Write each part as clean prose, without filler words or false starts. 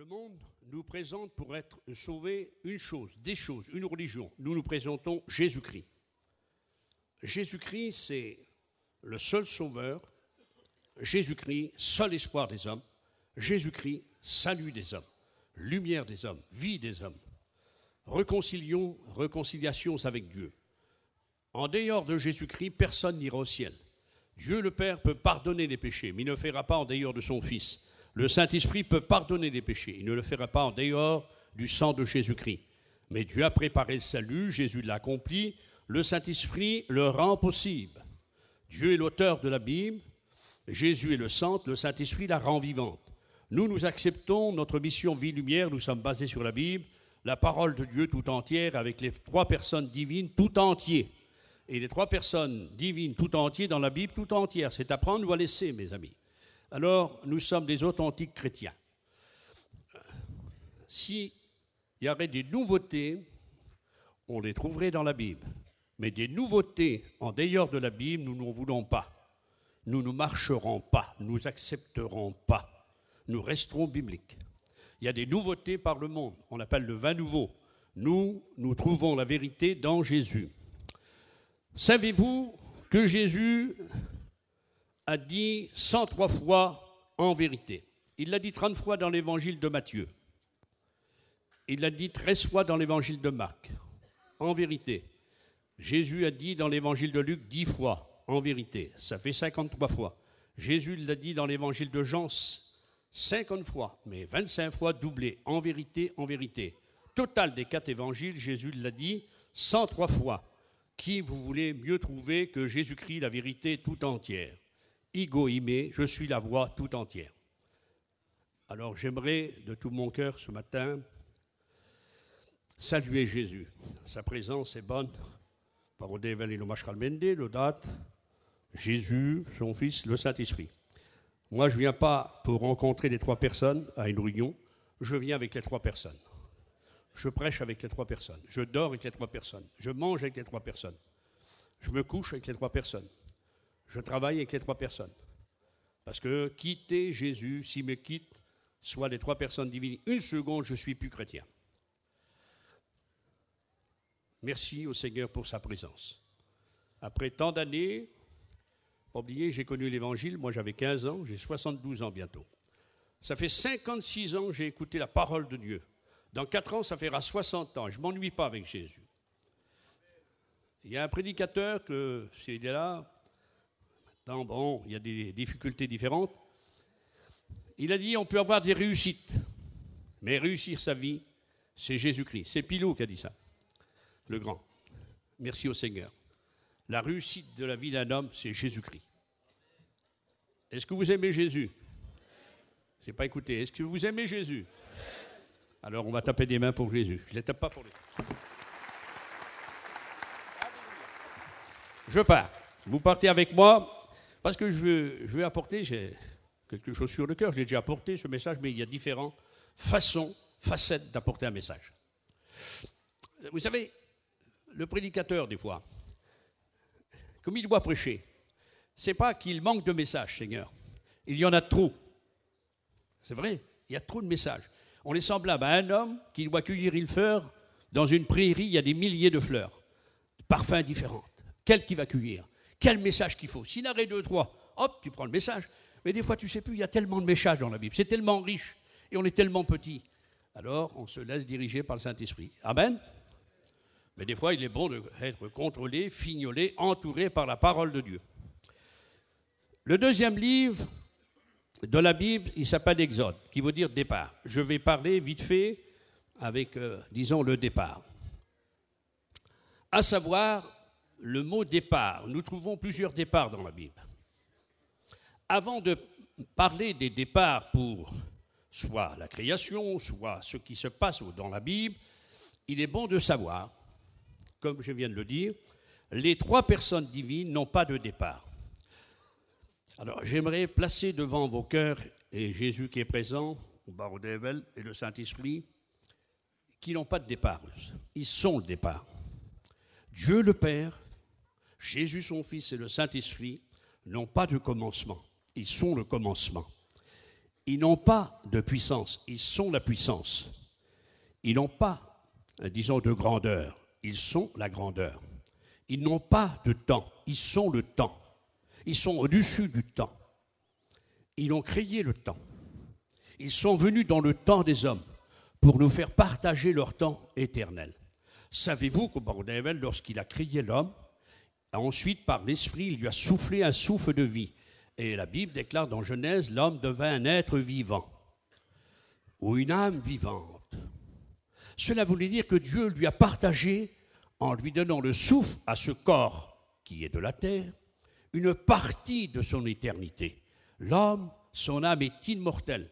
Le monde nous présente pour être sauvé une chose, des choses, une religion. Nous nous présentons Jésus-Christ. Jésus-Christ, c'est le seul sauveur. Jésus-Christ, seul espoir des hommes. Jésus-Christ, salut des hommes, lumière des hommes, vie des hommes. Réconciliation avec Dieu. En dehors de Jésus-Christ, personne n'ira au ciel. Dieu le Père peut pardonner les péchés, mais il ne le fera pas en dehors de son Fils. Le Saint-Esprit peut pardonner les péchés, il ne le fera pas en dehors du sang de Jésus-Christ. Mais Dieu a préparé le salut, Jésus l'a accompli, le Saint-Esprit le rend possible. Dieu est l'auteur de la Bible, Jésus est le centre, le Saint-Esprit la rend vivante. Nous acceptons notre mission vie-lumière, nous sommes basés sur la Bible, la parole de Dieu tout entière, avec les trois personnes divines tout entières. Et les trois personnes divines tout entières dans la Bible tout entière, c'est à prendre ou à laisser, mes amis. Alors, nous sommes des authentiques chrétiens. S'il y aurait des nouveautés, on les trouverait dans la Bible. Mais des nouveautés en dehors de la Bible, nous n'en voulons pas. Nous ne marcherons pas, nous accepterons pas. Nous resterons bibliques. Il y a des nouveautés par le monde, on appelle le vin nouveau. Nous trouvons la vérité dans Jésus. Savez-vous que Jésus a dit 103 fois en vérité? Il l'a dit 30 fois dans l'évangile de Matthieu. Il l'a dit 13 fois dans l'évangile de Marc, en vérité. Jésus a dit dans l'évangile de Luc 10 fois, en vérité. Ça fait 53 fois. Jésus l'a dit dans l'évangile de Jean 50 fois, mais 25 fois doublé, en vérité, en vérité. Total des 4 évangiles, Jésus l'a dit 103 fois. Qui vous voulez mieux trouver que Jésus-Christ, la vérité tout entière? Ego ime, je suis la voix tout entière. Alors j'aimerais de tout mon cœur ce matin saluer Jésus. Sa présence est bonne. Jésus, son Fils, le Saint-Esprit. Moi, je ne viens pas pour rencontrer les 3 personnes à une réunion, je viens avec les 3 personnes. Je prêche avec les 3 personnes. Je dors avec les 3 personnes. Je mange avec les 3 personnes. Je me couche avec les 3 personnes. Je travaille avec les 3 personnes. Parce que quitter Jésus, s'il me quitte, soit les 3 personnes divines, une seconde, je ne suis plus chrétien. Merci au Seigneur pour sa présence. Après tant d'années, pas oublier, j'ai connu l'Évangile, moi j'avais 15 ans, j'ai 72 ans bientôt. Ça fait 56 ans que j'ai écouté la parole de Dieu. Dans 4 ans, ça fera 60 ans. Je ne m'ennuie pas avec Jésus. Il y a un prédicateur que, s'il est là, maintenant, bon, il y a des difficultés différentes. Il a dit, on peut avoir des réussites, mais réussir sa vie, c'est Jésus-Christ. C'est Pilot qui a dit ça, le grand. Merci au Seigneur. La réussite de la vie d'un homme, c'est Jésus-Christ. Est-ce que vous aimez Jésus? Je n'ai pas écouté. Est-ce que vous aimez Jésus? Alors, on va taper des mains pour Jésus. Je ne les tape pas pour lui. Je pars. Vous partez avec moi parce que je veux apporter, j'ai quelque chose sur le cœur. J'ai déjà apporté ce message, mais il y a différentes facettes d'apporter un message. Vous savez, le prédicateur, des fois, comme il doit prêcher, c'est pas qu'il manque de messages, Seigneur. Il y en a trop. C'est vrai, il y a trop de messages. On est semblable à un homme qui doit cueillir une fleur. Dans une prairie, il y a des milliers de fleurs, de parfums différents. Quel qui va cueillir? Quel message qu'il faut? S'il en a 2, 3, hop, tu prends le message. Mais des fois, tu ne sais plus, il y a tellement de messages dans la Bible. C'est tellement riche et on est tellement petit. Alors, on se laisse diriger par le Saint-Esprit. Amen. Mais des fois, il est bon d'être contrôlé, fignolé, entouré par la parole de Dieu. Le deuxième livre de la Bible, il s'appelle Exode, qui veut dire départ. Je vais parler vite fait avec, disons, le départ. À savoir, le mot départ. Nous trouvons plusieurs départs dans la Bible. Avant de parler des départs pour soit la création, soit ce qui se passe dans la Bible, il est bon de savoir, comme je viens de le dire, les 3 personnes divines n'ont pas de départ. Alors, j'aimerais placer devant vos cœurs, et Jésus qui est présent, et le Saint-Esprit, qui n'ont pas de départ. Ils sont le départ. Dieu le Père, Jésus son Fils et le Saint-Esprit n'ont pas de commencement. Ils sont le commencement. Ils n'ont pas de puissance, ils sont la puissance. Ils n'ont pas, disons, de grandeur, ils sont la grandeur. Ils n'ont pas de temps, ils sont le temps. Ils sont au-dessus du temps. Ils ont créé le temps. Ils sont venus dans le temps des hommes pour nous faire partager leur temps éternel. Savez-vous qu'au bordel, lorsqu'il a créé l'homme, ensuite par l'Esprit, il lui a soufflé un souffle de vie. Et la Bible déclare dans Genèse, l'homme devint un être vivant, ou une âme vivante. Cela voulait dire que Dieu lui a partagé, en lui donnant le souffle à ce corps qui est de la terre, une partie de son éternité. L'homme, son âme est immortelle.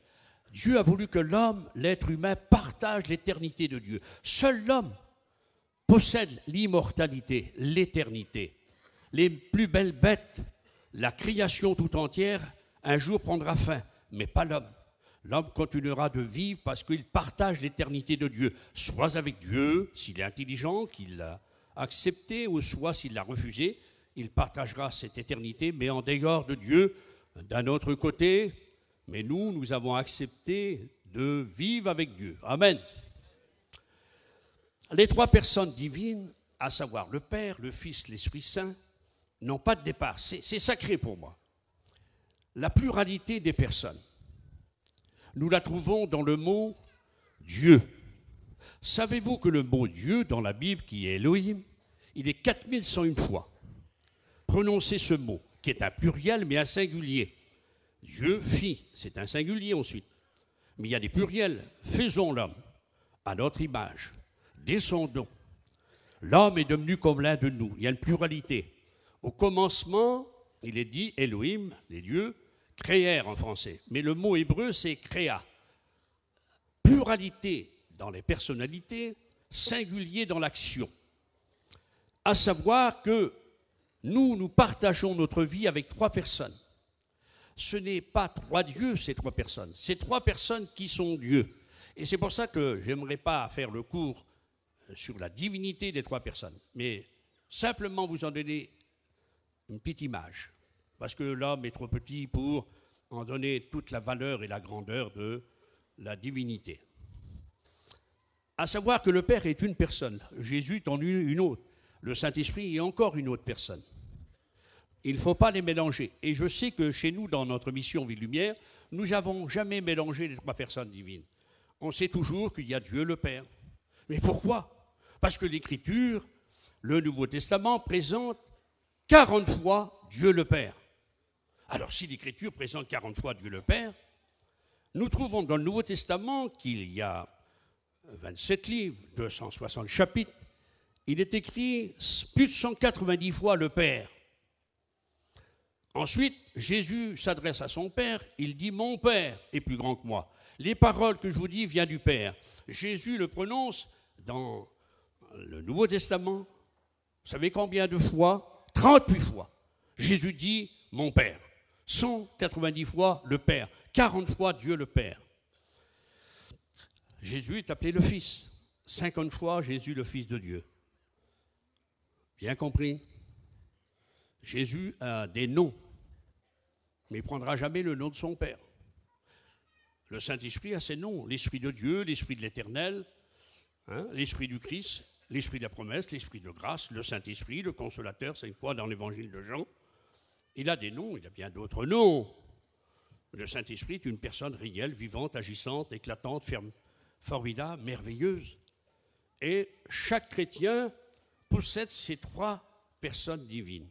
Dieu a voulu que l'homme, l'être humain, partage l'éternité de Dieu. Seul l'homme possède l'immortalité, l'éternité. Les plus belles bêtes, la création tout entière, un jour prendra fin, mais pas l'homme. L'homme continuera de vivre parce qu'il partage l'éternité de Dieu, soit avec Dieu, s'il est intelligent, qu'il l'a accepté, ou soit s'il l'a refusé, il partagera cette éternité, mais en dehors de Dieu, d'un autre côté. Mais nous avons accepté de vivre avec Dieu. Amen. Les trois personnes divines, à savoir le Père, le Fils, l'Esprit Saint, n'ont pas de départ. C'est sacré pour moi. La pluralité des personnes, nous la trouvons dans le mot Dieu. Savez-vous que le mot Dieu dans la Bible, qui est Elohim, il est 4101 fois prononcé ce mot, qui est un pluriel mais un singulier. Dieu fit, c'est un singulier ensuite. Mais il y a des pluriels. Faisons l'homme à notre image, descendons. L'homme est devenu comme l'un de nous. Il y a une pluralité. Au commencement, il est dit Elohim, les dieux, créèrent en français. Mais le mot hébreu, c'est créa. Pluralité dans les personnalités, singulier dans l'action. À savoir que nous partageons notre vie avec trois personnes. Ce n'est pas trois dieux, ces trois personnes. C'est trois personnes qui sont Dieu. Et c'est pour ça que je n'aimerais pas faire le cours sur la divinité des trois personnes, mais simplement vous en donner une petite image, parce que l'homme est trop petit pour en donner toute la valeur et la grandeur de la divinité. À savoir que le Père est une personne, Jésus en une autre, le Saint-Esprit est encore une autre personne. Il ne faut pas les mélanger. Et je sais que chez nous, dans notre mission Vie Lumière, nous n'avons jamais mélangé les trois personnes divines. On sait toujours qu'il y a Dieu le Père. Mais pourquoi? Parce que l'Écriture, le Nouveau Testament, présente 40 fois Dieu le Père. Alors si l'Écriture présente 40 fois Dieu le Père, nous trouvons dans le Nouveau Testament qu'il y a 27 livres, 260 chapitres, il est écrit plus de 190 fois le Père. Ensuite, Jésus s'adresse à son Père, il dit « Mon Père est plus grand que moi ». Les paroles que je vous dis viennent du Père. Jésus le prononce dans le Nouveau Testament. Vous savez combien de fois? 38 fois. Jésus dit « Mon Père ». 190 fois le Père. 40 fois Dieu le Père. Jésus est appelé le Fils. 50 fois Jésus le Fils de Dieu. Bien compris? Jésus a des noms, mais il ne prendra jamais le nom de son Père. Le Saint-Esprit a ses noms, l'Esprit de Dieu, l'Esprit de l'Éternel, l'Esprit du Christ, l'Esprit de la promesse, l'Esprit de grâce, le Saint-Esprit, le Consolateur, c'est quoi dans l'Évangile de Jean. Il a des noms, il a bien d'autres noms. Le Saint-Esprit est une personne réelle, vivante, agissante, éclatante, ferme, formidable, merveilleuse. Et chaque chrétien possède ces trois personnes divines.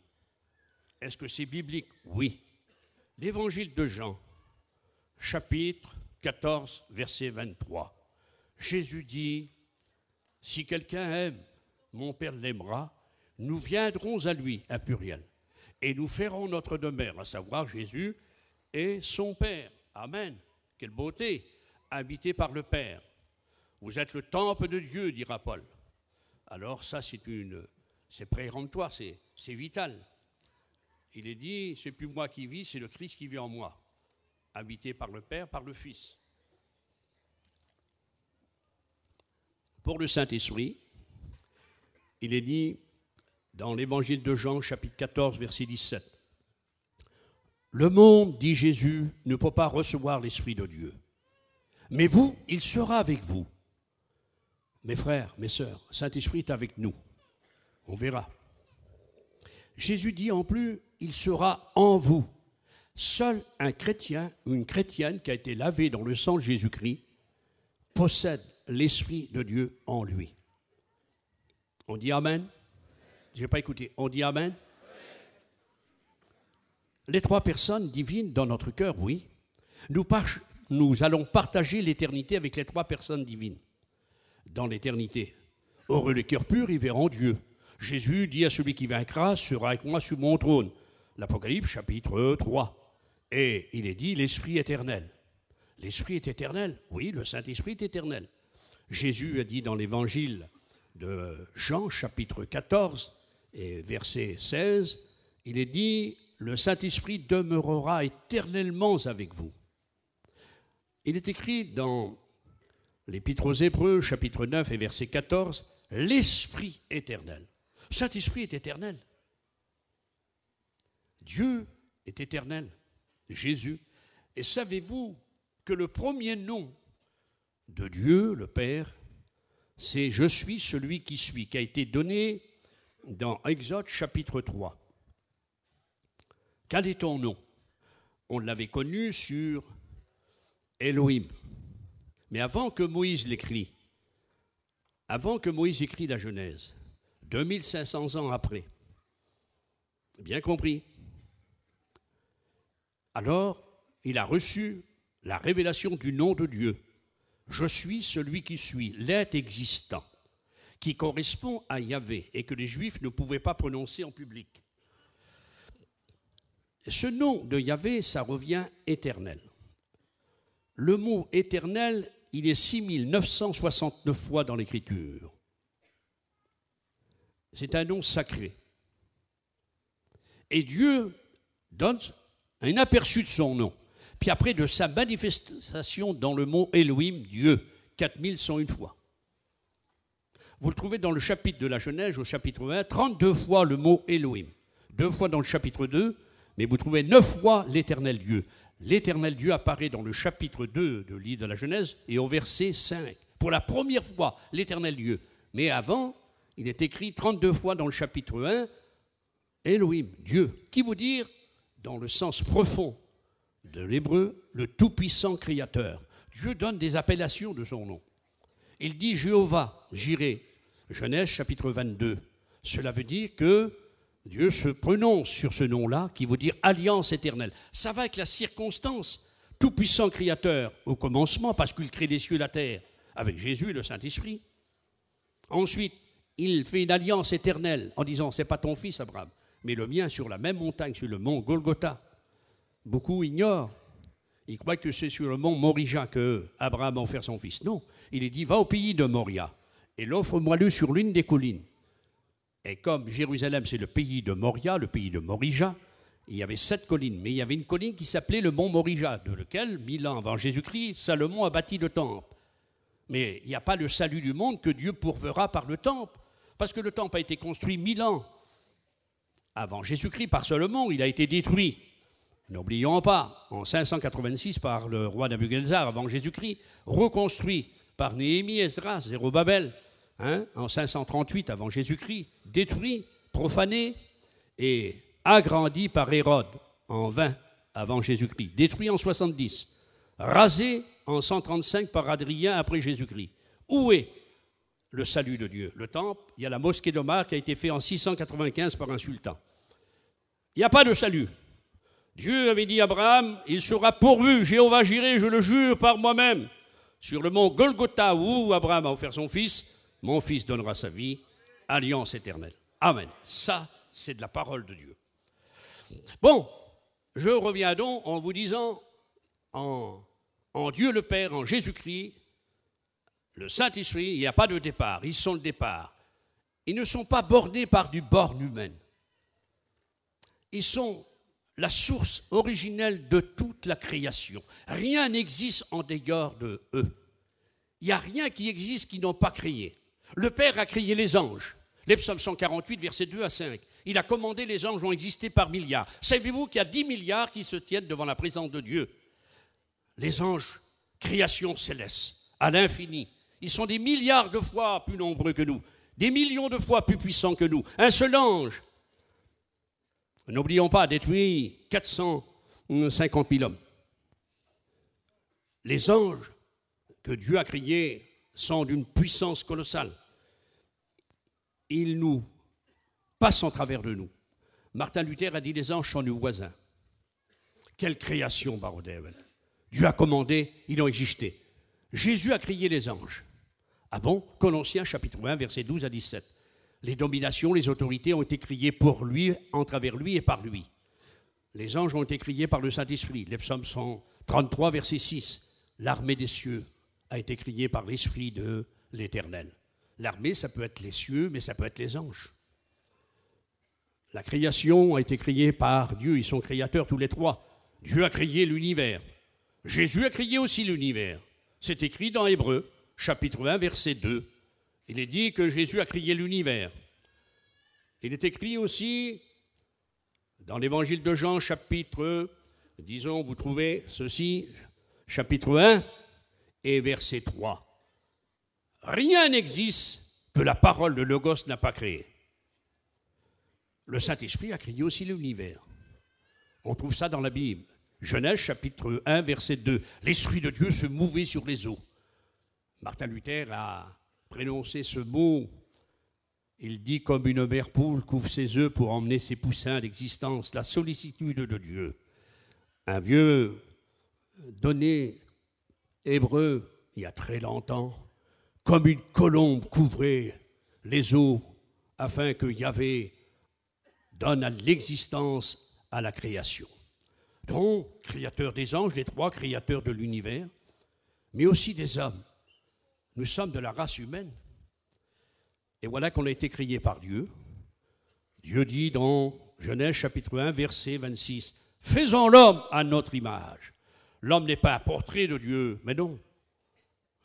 Est-ce que c'est biblique? Oui. L'Évangile de Jean, chapitre 14, verset 23. Jésus dit, « Si quelqu'un aime, mon Père l'aimera, nous viendrons à lui, un pluriel, et nous ferons notre demeure, à savoir Jésus et son Père. » Amen. Quelle beauté, habité par le Père. Vous êtes le temple de Dieu, dira Paul. Alors ça, c'est péremptoire, c'est vital. Il est dit, c'est plus moi qui vis, c'est le Christ qui vit en moi, habité par le Père, par le Fils. Pour le Saint-Esprit, il est dit dans l'Évangile de Jean, chapitre 14, verset 17, Le monde, dit Jésus, ne peut pas recevoir l'Esprit de Dieu. Mais vous, il sera avec vous. Mes frères, mes sœurs, Saint-Esprit est avec nous. On verra. Jésus dit en plus, il sera en vous. Seul un chrétien ou une chrétienne qui a été lavé dans le sang de Jésus-Christ possède l'Esprit de Dieu en lui. On dit Amen? Je n'ai pas écouté. On dit Amen? Les trois personnes divines dans notre cœur, oui. Nous allons partager l'éternité avec les trois personnes divines. Dans l'éternité. Heureux les cœurs purs, ils verront Dieu. Jésus dit à celui qui vaincra, sera avec moi sur mon trône. L'Apocalypse, chapitre 3. Et il est dit l'Esprit éternel. L'Esprit est éternel. Oui, le Saint-Esprit est éternel. Jésus a dit dans l'Évangile de Jean, chapitre 14, et verset 16, il est dit, le Saint-Esprit demeurera éternellement avec vous. Il est écrit dans l'Épître aux Hébreux, chapitre 9 et verset 14, l'Esprit éternel. Saint-Esprit est éternel. Dieu est éternel. Jésus. Et savez-vous que le premier nom de Dieu, le Père, c'est « Je suis celui qui suis », qui a été donné dans Exode chapitre 3. Quel est ton nom? On l'avait connu sur Elohim. Mais avant que Moïse l'écrit, avant que Moïse écrit la Genèse, 2500 ans après, bien compris, alors il a reçu la révélation du nom de Dieu. Je suis celui qui suis, l'être existant, qui correspond à Yahvé et que les Juifs ne pouvaient pas prononcer en public. Ce nom de Yahvé, ça revient éternel. Le mot éternel, il est 6969 fois dans l'Écriture. C'est un nom sacré. Et Dieu donne un aperçu de son nom. Puis après, de sa manifestation dans le mot Elohim, Dieu, 4101 fois. Vous le trouvez dans le chapitre de la Genèse, au chapitre 1, 32 fois le mot Elohim. 2 fois dans le chapitre 2, mais vous trouvez 9 fois l'éternel Dieu. L'éternel Dieu apparaît dans le chapitre 2 du livre de la Genèse et au verset 5. Pour la première fois, l'éternel Dieu. Mais avant, il est écrit 32 fois dans le chapitre 1, Elohim, Dieu. Qui veut dire, dans le sens profond de l'hébreu, le tout-puissant créateur. Dieu donne des appellations de son nom. Il dit Jéhovah, Jireh, Genèse chapitre 22. Cela veut dire que Dieu se prononce sur ce nom-là, qui veut dire alliance éternelle. Ça va avec la circonstance. Tout-puissant créateur au commencement, parce qu'il crée les cieux et la terre, avec Jésus et le Saint-Esprit. Ensuite, il fait une alliance éternelle en disant, c'est pas ton fils Abraham, mais le mien sur la même montagne, sur le mont Golgotha. Beaucoup ignorent. Ils croient que c'est sur le mont Moria que Abraham a offert son fils. Non, il est dit, va au pays de Moria et l'offre-moi-le sur l'une des collines. Et comme Jérusalem, c'est le pays de Moria, le pays de Morija, il y avait 7 collines. Mais il y avait une colline qui s'appelait le mont Morija, de lequel, 1000 ans avant Jésus-Christ, Salomon a bâti le temple. Mais il n'y a pas le salut du monde que Dieu pourvera par le temple. Parce que le temple a été construit 1000 ans avant Jésus-Christ par Salomon, il a été détruit. N'oublions pas, en 586 par le roi Nabuchodonosor avant Jésus-Christ, reconstruit par Néhémie, Esdras, Zérubabel, en 538 avant Jésus-Christ, détruit, profané et agrandi par Hérode en 20 avant Jésus-Christ, détruit en 70, rasé en 135 par Adrien après Jésus-Christ. Où est le salut de Dieu? Le temple, il y a la mosquée d'Omar qui a été faite en 695 par un sultan. Il n'y a pas de salut. Dieu avait dit à Abraham, il sera pourvu, Jéhovah Jireh, je le jure par moi-même, sur le mont Golgotha où Abraham a offert son fils, mon fils donnera sa vie, alliance éternelle. Amen. Ça, c'est de la parole de Dieu. Bon, je reviens donc en vous disant, en Dieu le Père, en Jésus-Christ, le Saint-Esprit, il n'y a pas de départ, ils sont le départ. Ils ne sont pas bornés par du borne humaine. Ils sont la source originelle de toute la création. Rien n'existe en dehors de eux. Il n'y a rien qui existe qu'ils n'ont pas créé. Le Père a créé les anges. Les psaumes 148, versets 2 à 5. Il a commandé, les anges ont existé par milliards. Savez-vous qu'il y a 10 milliards qui se tiennent devant la présence de Dieu? Les anges, création céleste, à l'infini. Ils sont des milliards de fois plus nombreux que nous, des millions de fois plus puissants que nous. Un seul ange, n'oublions pas, a détruit 450 000 hommes. Les anges que Dieu a créés sont d'une puissance colossale. Ils nous passent en travers de nous. Martin Luther a dit, les anges sont nos voisins. Quelle création, Barodel. Dieu a commandé, ils ont existé. Jésus a créé les anges. Ah bon? Colossiens chapitre 1, versets 12 à 17. Les dominations, les autorités ont été créées pour lui, en travers lui et par lui. Les anges ont été créés par le Saint-Esprit. Les psaumes 133, verset 6. L'armée des cieux a été créée par l'Esprit de l'Éternel. L'armée, ça peut être les cieux, mais ça peut être les anges. La création a été créée par Dieu. Ils sont créateurs tous les trois. Dieu a créé l'univers. Jésus a créé aussi l'univers. C'est écrit dans Hébreux, chapitre 1, verset 2. Il est dit que Jésus a créé l'univers. Il est écrit aussi dans l'évangile de Jean, chapitre, disons, vous trouvez ceci, chapitre 1 et verset 3. Rien n'existe que la parole de Logos n'a pas créé. Le Saint-Esprit a créé aussi l'univers. On trouve ça dans la Bible. Genèse chapitre 1, verset 2. L'Esprit de Dieu se mouvait sur les eaux. Martin Luther a prononcé ce mot. Il dit, comme une mère poule couvre ses œufs pour emmener ses poussins à l'existence, la sollicitude de Dieu. Un vieux donné hébreu, il y a très longtemps, comme une colombe couvrait les eaux afin que Yahvé donne à l'existence à la création. Donc, créateur des anges, les trois créateurs de l'univers, mais aussi des hommes. Nous sommes de la race humaine. Et voilà qu'on a été créés par Dieu. Dieu dit dans Genèse chapitre 1, verset 26, « Faisons l'homme à notre image. » L'homme n'est pas un portrait de Dieu, mais non.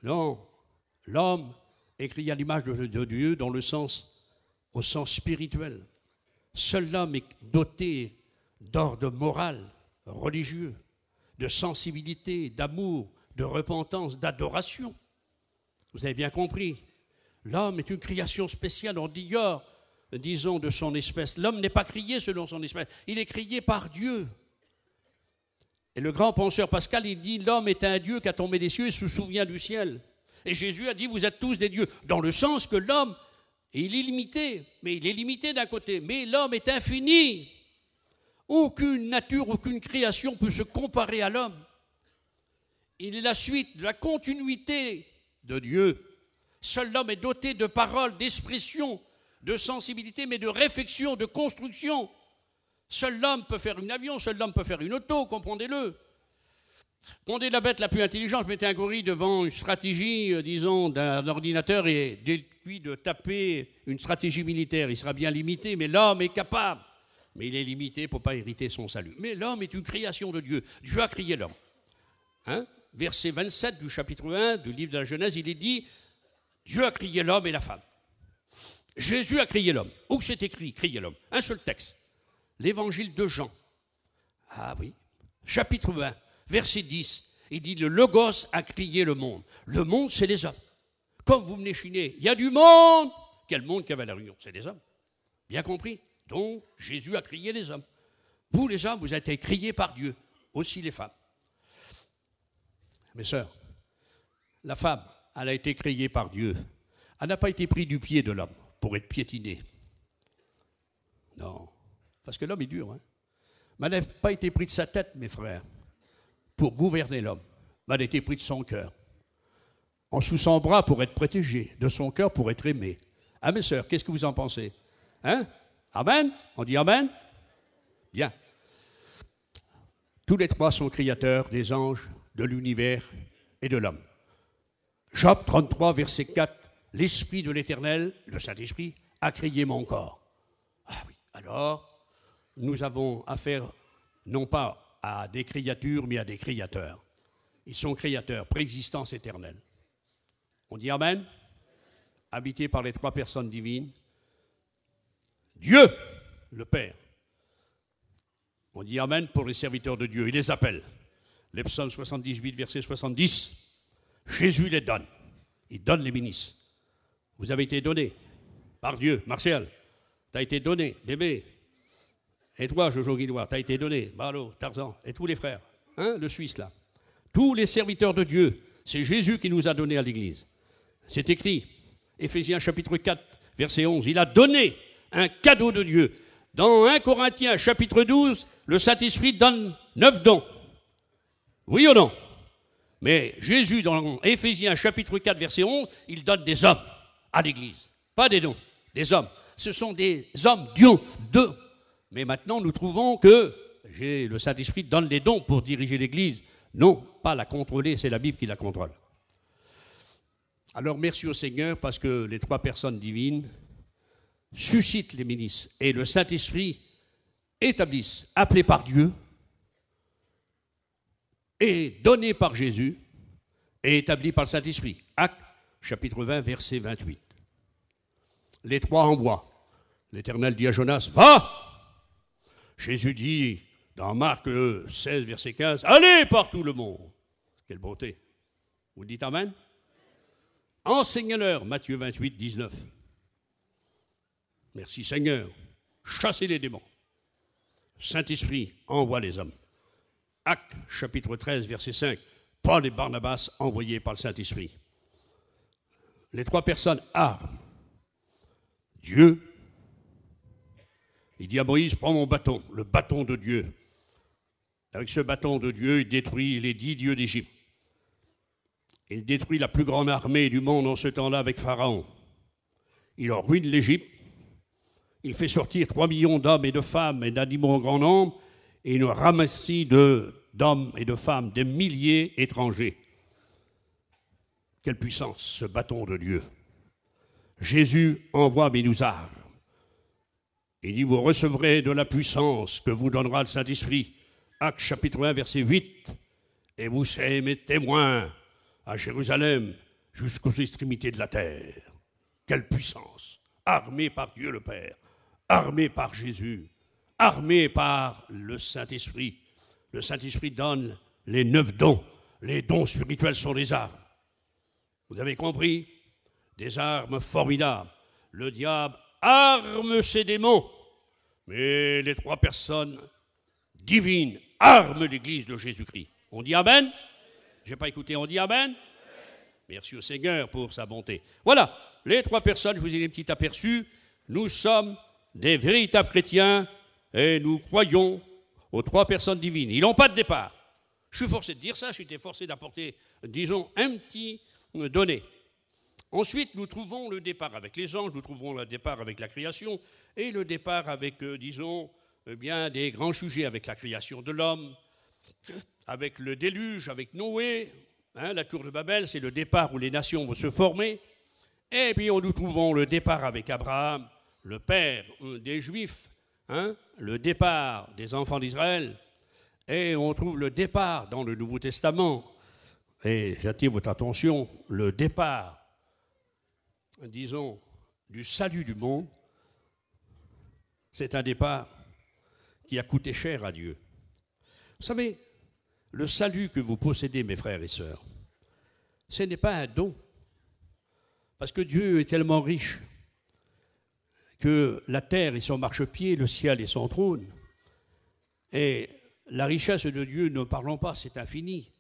Non, l'homme est créé à l'image de Dieu dans le sens, au sens spirituel. Seul l'homme est doté d'ordre moral, religieux, de sensibilité, d'amour, de repentance, d'adoration. Vous avez bien compris. L'homme est une création spéciale en dehors, disons, de son espèce. L'homme n'est pas créé selon son espèce, il est créé par Dieu. Et le grand penseur Pascal, il dit, l'homme est un Dieu qui a tombé des cieux et se souvient du ciel. Et Jésus a dit, vous êtes tous des dieux, dans le sens que l'homme, il est limité, mais il est limité d'un côté, mais l'homme est infini. Aucune nature, aucune création peut se comparer à l'homme. Il est la suite de la continuité de Dieu. Seul l'homme est doté de paroles, d'expression, de sensibilité, mais de réflexion, de construction. Seul l'homme peut faire un avion, seul l'homme peut faire une auto, comprenez-le. Prenez la bête la plus intelligente, mettez un gorille devant une stratégie, disons, d'un ordinateur et dites-lui de taper une stratégie militaire. Il sera bien limité, mais l'homme est capable. Mais il est limité pour ne pas hériter son salut. Mais l'homme est une création de Dieu. Dieu a créé l'homme. Verset 27 du chapitre 1 du livre de la Genèse, il est dit, Dieu a créé l'homme et la femme. Jésus a créé l'homme. Où c'est écrit, créé l'homme? Un seul texte. L'évangile de Jean. Ah oui. Chapitre 20, verset 10. Il dit, le Logos a créé le monde. Le monde, c'est les hommes. Comme vous venez chiner, il y a du monde. Quel monde qui avait la réunion? C'est les hommes. Bien compris? Donc, Jésus a créé les hommes. Vous, les hommes, vous avez été créés par Dieu. Aussi les femmes. Mes sœurs, la femme, elle a été créée par Dieu. Elle n'a pas été prise du pied de l'homme pour être piétinée. Non. Parce que l'homme est dur. Mais elle n'a pas été prise de sa tête, mes frères, pour gouverner l'homme. Mais elle a été prise de son cœur. En sous son bras pour être protégée, de son cœur pour être aimée. Ah, mes sœurs, qu'est-ce que vous en pensez? Amen? On dit Amen? Bien. Tous les trois sont créateurs des anges, de l'univers et de l'homme. Job 33, verset 4. L'Esprit de l'Éternel, le Saint-Esprit, a créé mon corps. Ah oui, alors, nous avons affaire non pas à des créatures, mais à des créateurs. Ils sont créateurs, préexistence éternelle. On dit Amen? Habités par les trois personnes divines. Dieu, le Père. On dit Amen pour les serviteurs de Dieu. Il les appelle. Les psaumes 78, verset 70. Jésus les donne. Il donne les ministres. Vous avez été donnés par Dieu. Martial, tu as été donné. Bébé. Et toi, Jojo Guillois, tu as été donné. Barlo, Tarzan, et tous les frères. Hein, le Suisse, là. Tous les serviteurs de Dieu. C'est Jésus qui nous a donné à l'Église. C'est écrit. Éphésiens chapitre 4, verset 11. Il a donné un cadeau de Dieu. Dans 1 Corinthiens chapitre 12, le Saint-Esprit donne 9 dons. Oui ou non? Mais Jésus, dans Éphésiens chapitre 4, verset 11, il donne des hommes à l'Église. Pas des dons, des hommes. Ce sont des hommes, Dieu, deux. Mais maintenant, nous trouvons que le Saint-Esprit donne des dons pour diriger l'Église. Non, pas la contrôler, c'est la Bible qui la contrôle. Alors merci au Seigneur parce que les trois personnes divines suscitent les ministres et le Saint-Esprit établissent, appelé par Dieu et donné par Jésus et établi par le Saint-Esprit. Actes chapitre 20, verset 28. Les trois envoient. L'Éternel dit à Jonas, va! Jésus dit dans Marc 16, verset 15, allez par tout le monde. Quelle beauté. Vous dites Amen? Enseignez-leur, Matthieu 28, 19. Merci Seigneur. Chassez les démons. Saint-Esprit envoie les hommes. Actes chapitre 13, verset 5. Paul et Barnabas envoyés par le Saint-Esprit. Les trois personnes arment. Dieu, il dit à Moïse, prends mon bâton, le bâton de Dieu. Avec ce bâton de Dieu, il détruit les 10 dieux d'Égypte. Il détruit la plus grande armée du monde en ce temps-là avec Pharaon. Il en ruine l'Égypte. Il fait sortir 3 millions d'hommes et de femmes et d'animaux en grand nombre et une ramassie d'hommes et de femmes, des milliers étrangers. Quelle puissance, ce bâton de Dieu. Jésus envoie mais nous arme. Il dit, vous recevrez de la puissance que vous donnera le Saint-Esprit. Actes chapitre 1, verset 8. Et vous serez mes témoins à Jérusalem jusqu'aux extrémités de la terre. Quelle puissance! Armé par Dieu le Père, armé par Jésus, armé par le Saint-Esprit. Le Saint-Esprit donne les 9 dons. Les dons spirituels sont des armes. Vous avez compris? Des armes formidables. Le diable arme ses démons, mais les trois personnes divines arment l'Église de Jésus-Christ. On dit Amen? Je n'ai pas écouté, on dit Amen? Merci au Seigneur pour sa bonté. Voilà, les trois personnes, je vous ai des petits aperçus. Nous sommes des véritables chrétiens et nous croyons aux trois personnes divines. Ils n'ont pas de départ. Je suis forcé de dire ça, j'étais forcé d'apporter, disons, un petit donné. Ensuite, nous trouvons le départ avec les anges, nous trouvons le départ avec la création et le départ avec, disons, bien des grands sujets avec la création de l'homme, avec le déluge, avec Noé. La tour de Babel, c'est le départ où les nations vont se former. Et puis, nous trouvons le départ avec Abraham, le père des Juifs, le départ des enfants d'Israël. Et on trouve le départ dans le Nouveau Testament. Et j'attire votre attention, le départ, disons, du salut du monde, c'est un départ qui a coûté cher à Dieu. Vous savez, le salut que vous possédez, mes frères et sœurs, ce n'est pas un don. Parce que Dieu est tellement riche que la terre est son marchepied, le ciel est son trône. Et la richesse de Dieu, ne parlons pas, c'est infini.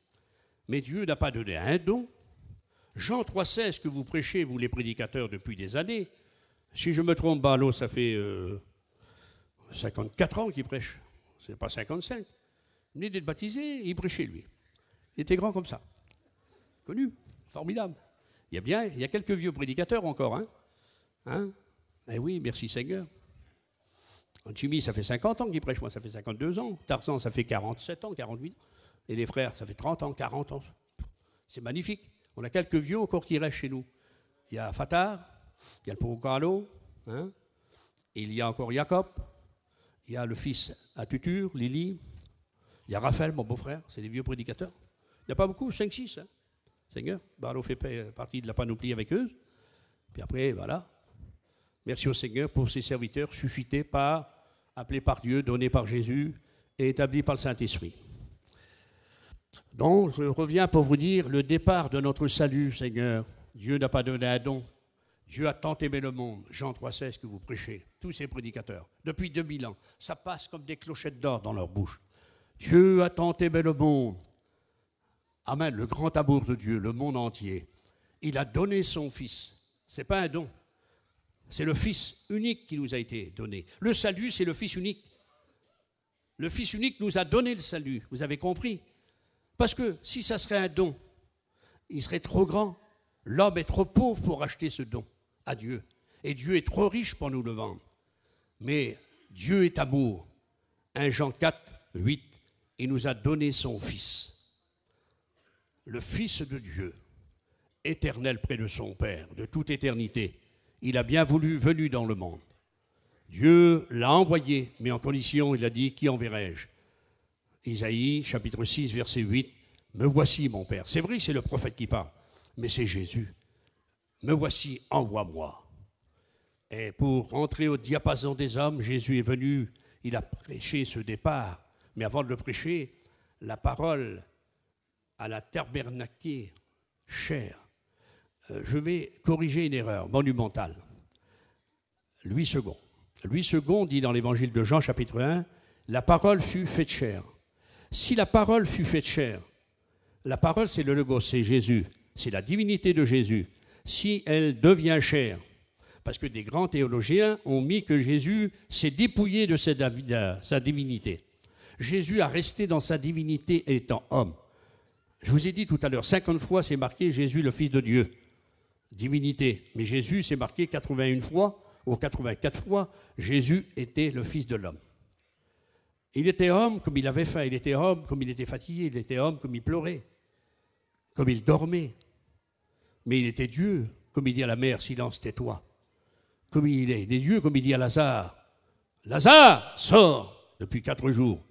Mais Dieu n'a pas donné un don. Jean 3,16 que vous prêchez, vous les prédicateurs, depuis des années. Si je me trompe pas, ça fait 54 ans qu'il prêche. C'est pas 55. Il venait d'être baptisé, il prêchait, lui. Il était grand comme ça. Connu, formidable. Il y a quelques vieux prédicateurs encore. Eh oui, merci Seigneur. Jimmy, ça fait 50 ans qu'il prêche, moi ça fait 52 ans. Tarzan, ça fait 47 ans, 48 ans. Et les frères, ça fait 30 ans, 40 ans. C'est magnifique. On a quelques vieux encore qui restent chez nous. Il y a Fatah, il y a le Pocalo, il y a encore Jacob, il y a le fils à Tutur, Lily, il y a Raphaël, mon beau-frère, c'est des vieux prédicateurs. Il n'y a pas beaucoup, 5-6. Seigneur, Barlo fait partie de la panoplie avec eux. Puis après, voilà. Merci au Seigneur pour ses serviteurs suscités par appelé par Dieu, donné par Jésus et établi par le Saint-Esprit. Donc, je reviens pour vous dire le départ de notre salut, Seigneur. Dieu n'a pas donné un don. Dieu a tant aimé le monde. Jean 3,16 que vous prêchez, tous ces prédicateurs, depuis 2000 ans. Ça passe comme des clochettes d'or dans leur bouche. Dieu a tant aimé le monde. Amen, le grand amour de Dieu, le monde entier. Il a donné son Fils. Ce n'est pas un don. C'est le Fils unique qui nous a été donné. Le salut, c'est le Fils unique. Le Fils unique nous a donné le salut. Vous avez compris? Parce que si ça serait un don, il serait trop grand. L'homme est trop pauvre pour acheter ce don à Dieu. Et Dieu est trop riche pour nous le vendre. Mais Dieu est amour. 1 Jean 4, 8, il nous a donné son Fils. Le Fils de Dieu, éternel près de son Père, de toute éternité. Il a bien voulu venir dans le monde. Dieu l'a envoyé, mais en condition, il a dit, qui enverrai-je? Isaïe, chapitre 6, verset 8, me voici mon Père. C'est vrai, c'est le prophète qui parle, mais c'est Jésus. Me voici, envoie-moi. Et pour rentrer au diapason des hommes, Jésus est venu, il a prêché ce départ. Mais avant de le prêcher, la parole à la tabernaquée chair. Je vais corriger une erreur monumentale. Louis II dit dans l'évangile de Jean, chapitre 1, la parole fut faite chair. Si la parole fut faite chair, la parole c'est le logos, c'est Jésus, c'est la divinité de Jésus. Si elle devient chair, parce que des grands théologiens ont mis que Jésus s'est dépouillé de sa divinité. Jésus a resté dans sa divinité étant homme. Je vous ai dit tout à l'heure, 50 fois c'est marqué Jésus le Fils de Dieu, divinité. Mais Jésus c'est marqué 81 fois, ou 84 fois, Jésus était le Fils de l'homme. Il était homme comme il avait faim, il était homme comme il était fatigué, il était homme comme il pleurait, comme il dormait. Mais il était Dieu, comme il dit à la mer, silence, tais-toi. Comme il est Dieu, comme il dit à Lazare, Lazare, sors depuis 4 jours.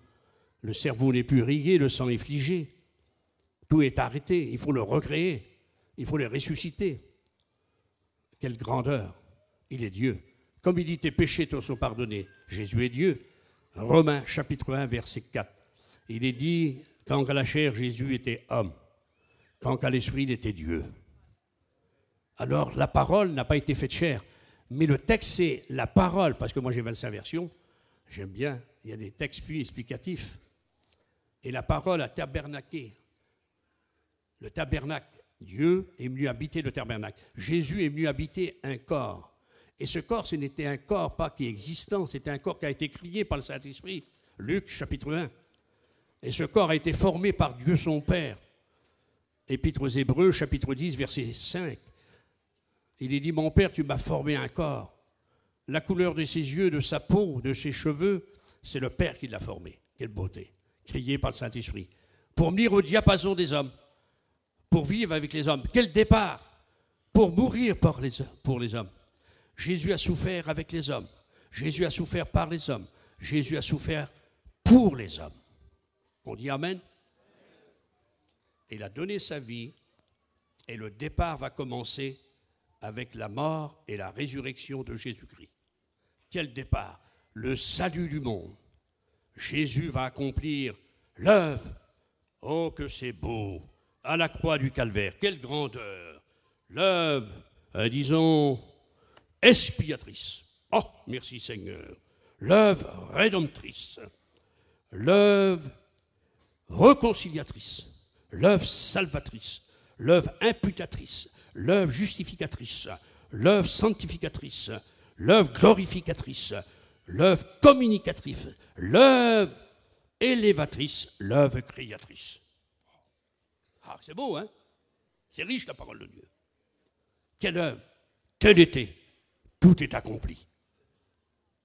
Le cerveau n'est plus irrigué, le sang est figé. Tout est arrêté, il faut le recréer, il faut le ressusciter. Quelle grandeur! Il est Dieu. Comme il dit, tes péchés te sont pardonnés. Jésus est Dieu. Romains chapitre 1, verset 4. Il est dit, quand à la chair, Jésus était homme. Quand à l'esprit, il était Dieu. Alors, la parole n'a pas été faite chair. Mais le texte, c'est la parole. Parce que moi, j'ai 25 versions. J'aime bien. Il y a des textes plus explicatifs. Et la parole a tabernaqué. Le tabernacle, Dieu est venu habiter le tabernacle. Jésus est venu habiter un corps. Et ce corps, ce n'était un corps pas qui est existant, c'était un corps qui a été créé par le Saint-Esprit. Luc, chapitre 1. Et ce corps a été formé par Dieu son Père. Épître aux Hébreux, chapitre 10, verset 5. Il est dit, mon Père, tu m'as formé un corps. La couleur de ses yeux, de sa peau, de ses cheveux, c'est le Père qui l'a formé. Quelle beauté, créé par le Saint-Esprit. Pour venir au diapason des hommes, pour vivre avec les hommes. Quel départ! Pour mourir pour les hommes. Jésus a souffert avec les hommes. Jésus a souffert par les hommes. Jésus a souffert pour les hommes. On dit Amen? Il a donné sa vie et le départ va commencer avec la mort et la résurrection de Jésus-Christ. Quel départ! Le salut du monde. Jésus va accomplir l'œuvre. Oh, que c'est beau! À la croix du Calvaire, quelle grandeur! L'œuvre, disons, expiatrice. Oh, merci Seigneur. L'œuvre rédemptrice. L'œuvre réconciliatrice. L'œuvre salvatrice. L'œuvre imputatrice. L'œuvre justificatrice. L'œuvre sanctificatrice. L'œuvre glorificatrice. L'œuvre communicatrice. L'œuvre élévatrice. L'œuvre créatrice. Ah, c'est beau, hein? C'est riche la parole de Dieu. Quelle œuvre, tel été, tout est accompli.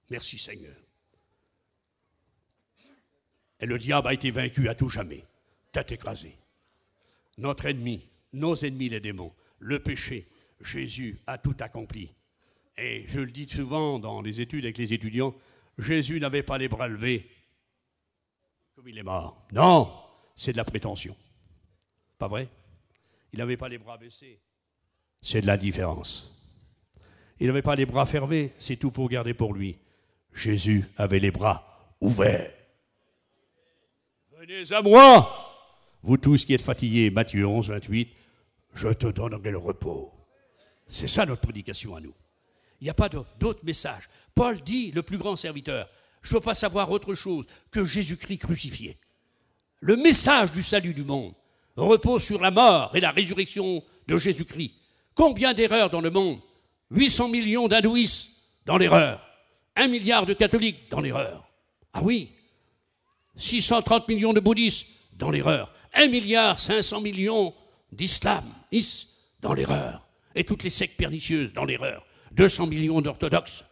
Merci Seigneur. Et le diable a été vaincu à tout jamais, tête écrasée. Notre ennemi, nos ennemis les démons, le péché, Jésus a tout accompli. Et je le dis souvent dans les études avec les étudiants, Jésus n'avait pas les bras levés comme il est mort. Non, c'est de la prétention. Pas vrai? Il n'avait pas les bras baissés. C'est de l'indifférence. Il n'avait pas les bras fermés. C'est tout pour garder pour lui. Jésus avait les bras ouverts. Venez à moi, vous tous qui êtes fatigués, Matthieu 11, 28, je te donnerai le repos. C'est ça notre prédication à nous. Il n'y a pas d'autre message. Paul dit, le plus grand serviteur, je ne veux pas savoir autre chose que Jésus-Christ crucifié. Le message du salut du monde repose sur la mort et la résurrection de Jésus-Christ. Combien d'erreurs dans le monde? 800 millions d'hindouistes dans l'erreur. 1 milliard de catholiques dans l'erreur. Ah oui, 630 millions de bouddhistes dans l'erreur. 1 milliard 500 millions d'islamistes dans l'erreur. Et toutes les sectes pernicieuses dans l'erreur. 200 millions d'orthodoxes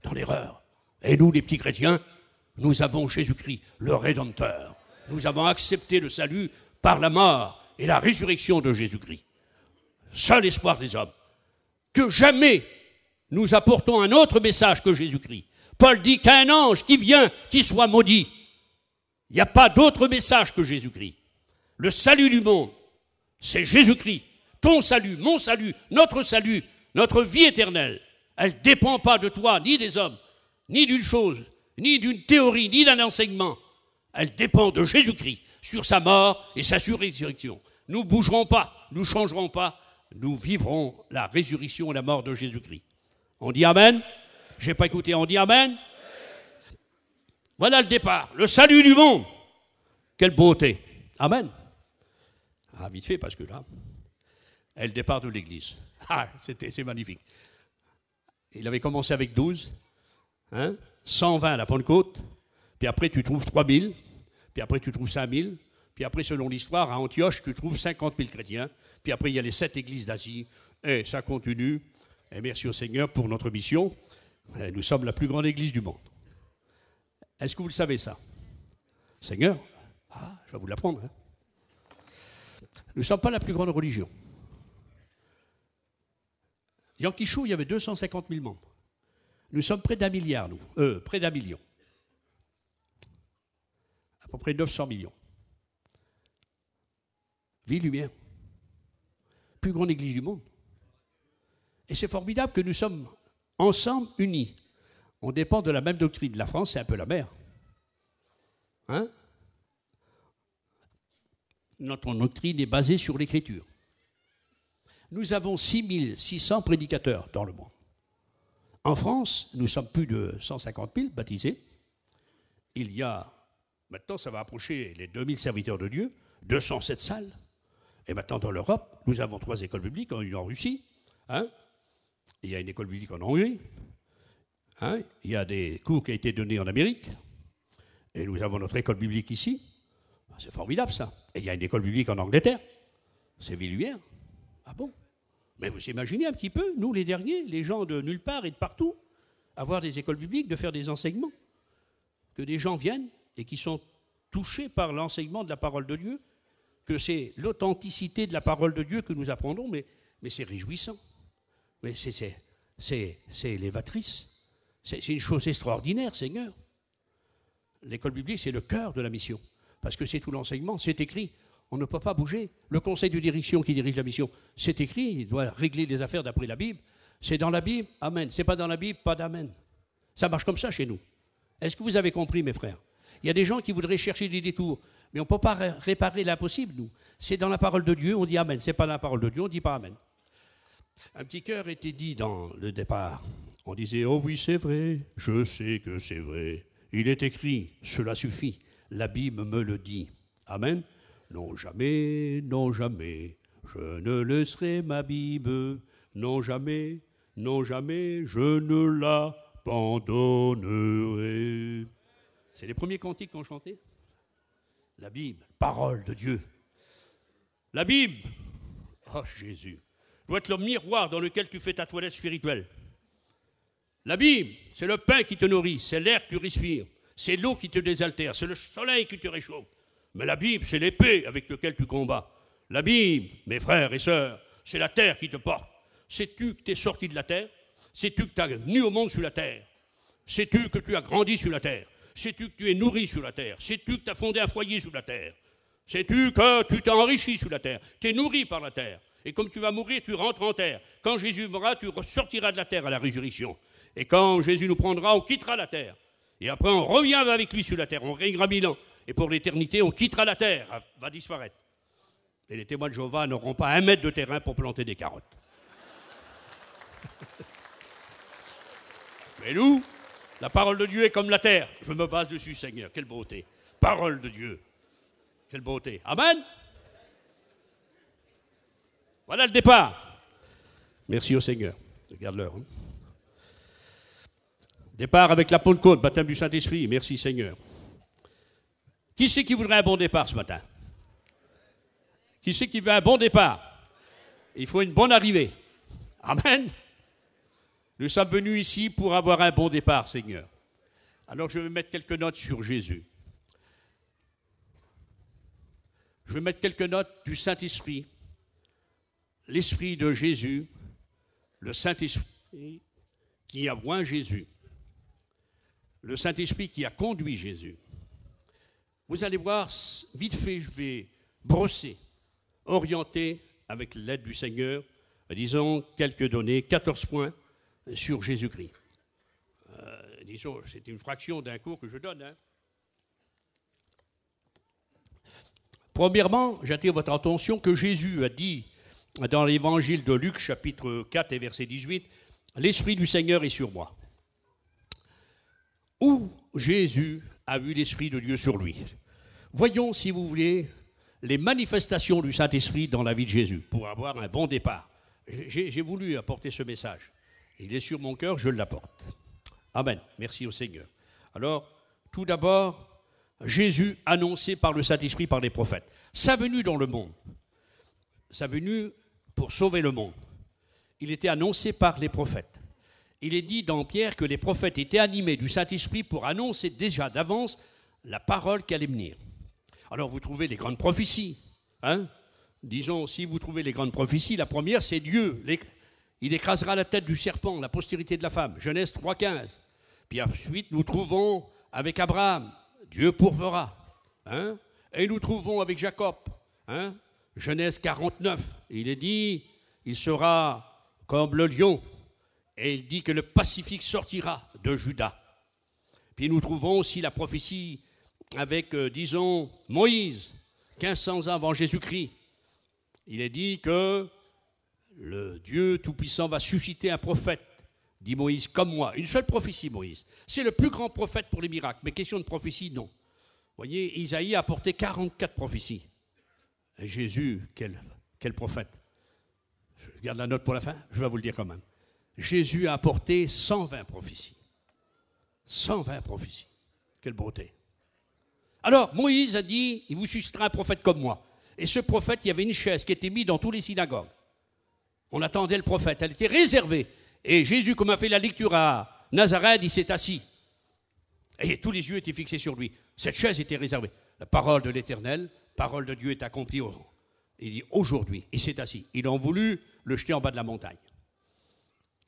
dans l'erreur. Et nous, les petits chrétiens, nous avons Jésus-Christ, le Rédempteur. Nous avons accepté le salut par la mort et la résurrection de Jésus-Christ. Seul espoir des hommes. Que jamais nous apportons un autre message que Jésus-Christ. Paul dit qu'un ange qui vient, qui soit maudit. Il n'y a pas d'autre message que Jésus-Christ. Le salut du monde, c'est Jésus-Christ. Ton salut, mon salut, notre vie éternelle, elle ne dépend pas de toi, ni des hommes, ni d'une chose, ni d'une théorie, ni d'un enseignement. Elle dépend de Jésus-Christ, sur sa mort et sa résurrection. Nous ne bougerons pas, nous ne changerons pas, nous vivrons la résurrection et la mort de Jésus-Christ. On dit Amen? Je n'ai pas écouté, on dit Amen? Voilà le départ, le salut du monde. Quelle beauté. Amen. Ah, vite fait, parce que là, est le départ de l'Église. Ah, c'est magnifique. Il avait commencé avec 12, 120 à la Pentecôte, puis après tu trouves 3000, puis après tu trouves 5000, puis après, selon l'histoire, à Antioche, tu trouves 50 000 chrétiens, puis après il y a les 7 églises d'Asie, et ça continue. Et merci au Seigneur pour notre mission. Nous sommes la plus grande église du monde. Est-ce que vous le savez ça? Seigneur, je vais vous l'apprendre. Nous ne sommes pas la plus grande religion. Yankichou, il y avait 250 000 membres. Nous sommes près d'1 milliard, nous. Près d'1 million. À peu près 900 millions. Vie Lumière. Plus grande église du monde. Et c'est formidable que nous sommes ensemble, unis. On dépend de la même doctrine. La France, c'est un peu la mer. Notre doctrine est basée sur l'Écriture. Nous avons 6600 prédicateurs dans le monde. En France, nous sommes plus de 150 000 baptisés. Il y a, maintenant ça va approcher les 2000 serviteurs de Dieu, 207 salles. Et maintenant dans l'Europe, nous avons 3 écoles bibliques, une en Russie, il y a une école biblique en Hongrie, il y a des cours qui ont été donnés en Amérique, et nous avons notre école biblique ici. C'est formidable ça. Et il y a une école biblique en Angleterre, c'est Ville-Lumière. Ah bon? Mais vous imaginez un petit peu, nous les derniers, les gens de nulle part et de partout, avoir des écoles bibliques, de faire des enseignements. Que des gens viennent et qui sont touchés par l'enseignement de la parole de Dieu, que c'est l'authenticité de la parole de Dieu que nous apprendons, mais c'est réjouissant. Mais c'est élévatrice. C'est une chose extraordinaire, Seigneur. L'école biblique, c'est le cœur de la mission, parce que c'est tout l'enseignement, c'est écrit. On ne peut pas bouger. Le conseil de direction qui dirige la mission, c'est écrit, il doit régler des affaires d'après la Bible. C'est dans la Bible, amen. C'est pas dans la Bible, pas d'amen. Ça marche comme ça chez nous. Est-ce que vous avez compris, mes frères? Il y a des gens qui voudraient chercher des détours, mais on ne peut pas réparer l'impossible, nous. C'est dans la parole de Dieu, on dit amen. C'est pas dans la parole de Dieu, on ne dit pas amen. Un petit cœur était dit dans le départ. On disait, oh oui, c'est vrai, je sais que c'est vrai. Il est écrit, cela suffit. La Bible me le dit. Amen. Non jamais, je ne laisserai ma Bible. Non jamais, je ne l'abandonnerai. C'est les premiers cantiques qu'on chantait. La Bible, parole de Dieu. La Bible, oh Jésus, doit être le miroir dans lequel tu fais ta toilette spirituelle. La Bible, c'est le pain qui te nourrit, c'est l'air que tu respires, c'est l'eau qui te désaltère, c'est le soleil qui te réchauffe. Mais la Bible, c'est l'épée avec laquelle tu combats. La Bible, mes frères et sœurs, c'est la terre qui te porte. Sais-tu que tu es sorti de la terre? Sais-tu que tu as venu au monde sur la terre? Sais-tu que tu as grandi sur la terre? Sais-tu que tu es nourri sur la terre? Sais-tu que tu as fondé un foyer sur la terre? Sais-tu que tu t'es enrichi sur la terre? Tu es nourri par la terre. Et comme tu vas mourir, tu rentres en terre. Quand Jésus mourra, tu ressortiras de la terre à la résurrection. Et quand Jésus nous prendra, on quittera la terre. Et après, on revient avec lui sur la terre. On régnera 1000 ans. Et pour l'éternité, on quittera la terre. Elle va disparaître. Et les témoins de Jéhovah n'auront pas 1 mètre de terrain pour planter des carottes. Mais nous, la parole de Dieu est comme la terre. Je me base dessus, Seigneur. Quelle beauté. Parole de Dieu. Quelle beauté. Amen. Voilà le départ. Merci au Seigneur. Regarde l'heure. Hein. Départ avec la Pentecôte, baptême du Saint-Esprit. Merci Seigneur. Qui c'est qui voudrait un bon départ ce matin? Qui c'est qui veut un bon départ? Il faut une bonne arrivée. Amen. Nous sommes venus ici pour avoir un bon départ, Seigneur. Alors je vais mettre quelques notes sur Jésus. Je vais mettre quelques notes du Saint-Esprit. L'Esprit de Jésus, le Saint-Esprit qui a oint Jésus. Le Saint-Esprit qui a conduit Jésus. Vous allez voir, vite fait, je vais brosser, orienter avec l'aide du Seigneur, disons quelques données, 14 points sur Jésus-Christ. Disons, c'est une fraction d'un cours que je donne. Hein. Premièrement, j'attire votre attention que Jésus a dit dans l'évangile de Luc, chapitre 4 et verset 18, « L'Esprit du Seigneur est sur moi ». Où Jésus a eu l'Esprit de Dieu sur lui. Voyons, si vous voulez, les manifestations du Saint-Esprit dans la vie de Jésus pour avoir un bon départ. J'ai voulu apporter ce message. Il est sur mon cœur, je l'apporte. Amen. Merci au Seigneur. Alors, tout d'abord, Jésus annoncé par le Saint-Esprit, par les prophètes. Sa venue dans le monde, sa venue pour sauver le monde, il était annoncé par les prophètes. Il est dit dans Pierre que les prophètes étaient animés du Saint-Esprit pour annoncer déjà d'avance la parole qui allait venir. Alors vous trouvez les grandes prophéties. Hein? Disons, si vous trouvez les grandes prophéties, la première c'est Dieu. Il écrasera la tête du serpent, la postérité de la femme. Genèse 3,15. Puis ensuite nous trouvons avec Abraham, Dieu pourvera. Hein? Et nous trouvons avec Jacob, hein? Genèse 49. Il est dit, il sera comme le lion. Et il dit que le Pacifique sortira de Juda. Puis nous trouvons aussi la prophétie avec, disons, Moïse, 1500 ans avant Jésus-Christ. Il est dit que le Dieu Tout-Puissant va susciter un prophète, dit Moïse, comme moi. Une seule prophétie, Moïse. C'est le plus grand prophète pour les miracles. Mais question de prophétie, non. Vous voyez, Isaïe a apporté 44 prophéties. Et Jésus, quel prophète. Je garde la note pour la fin, je vais vous le dire quand même. Jésus a apporté 120 prophéties. 120 prophéties. Quelle beauté. Alors, Moïse a dit, il vous suscitera un prophète comme moi. Et ce prophète, il y avait une chaise qui était mise dans tous les synagogues. On attendait le prophète, elle était réservée. Et Jésus, comme a fait la lecture à Nazareth, il s'est assis. Et tous les yeux étaient fixés sur lui. Cette chaise était réservée. La parole de l'Éternel, parole de Dieu est accomplie. Il dit, aujourd'hui, il s'est assis. Ils ont voulu le jeter en bas de la montagne.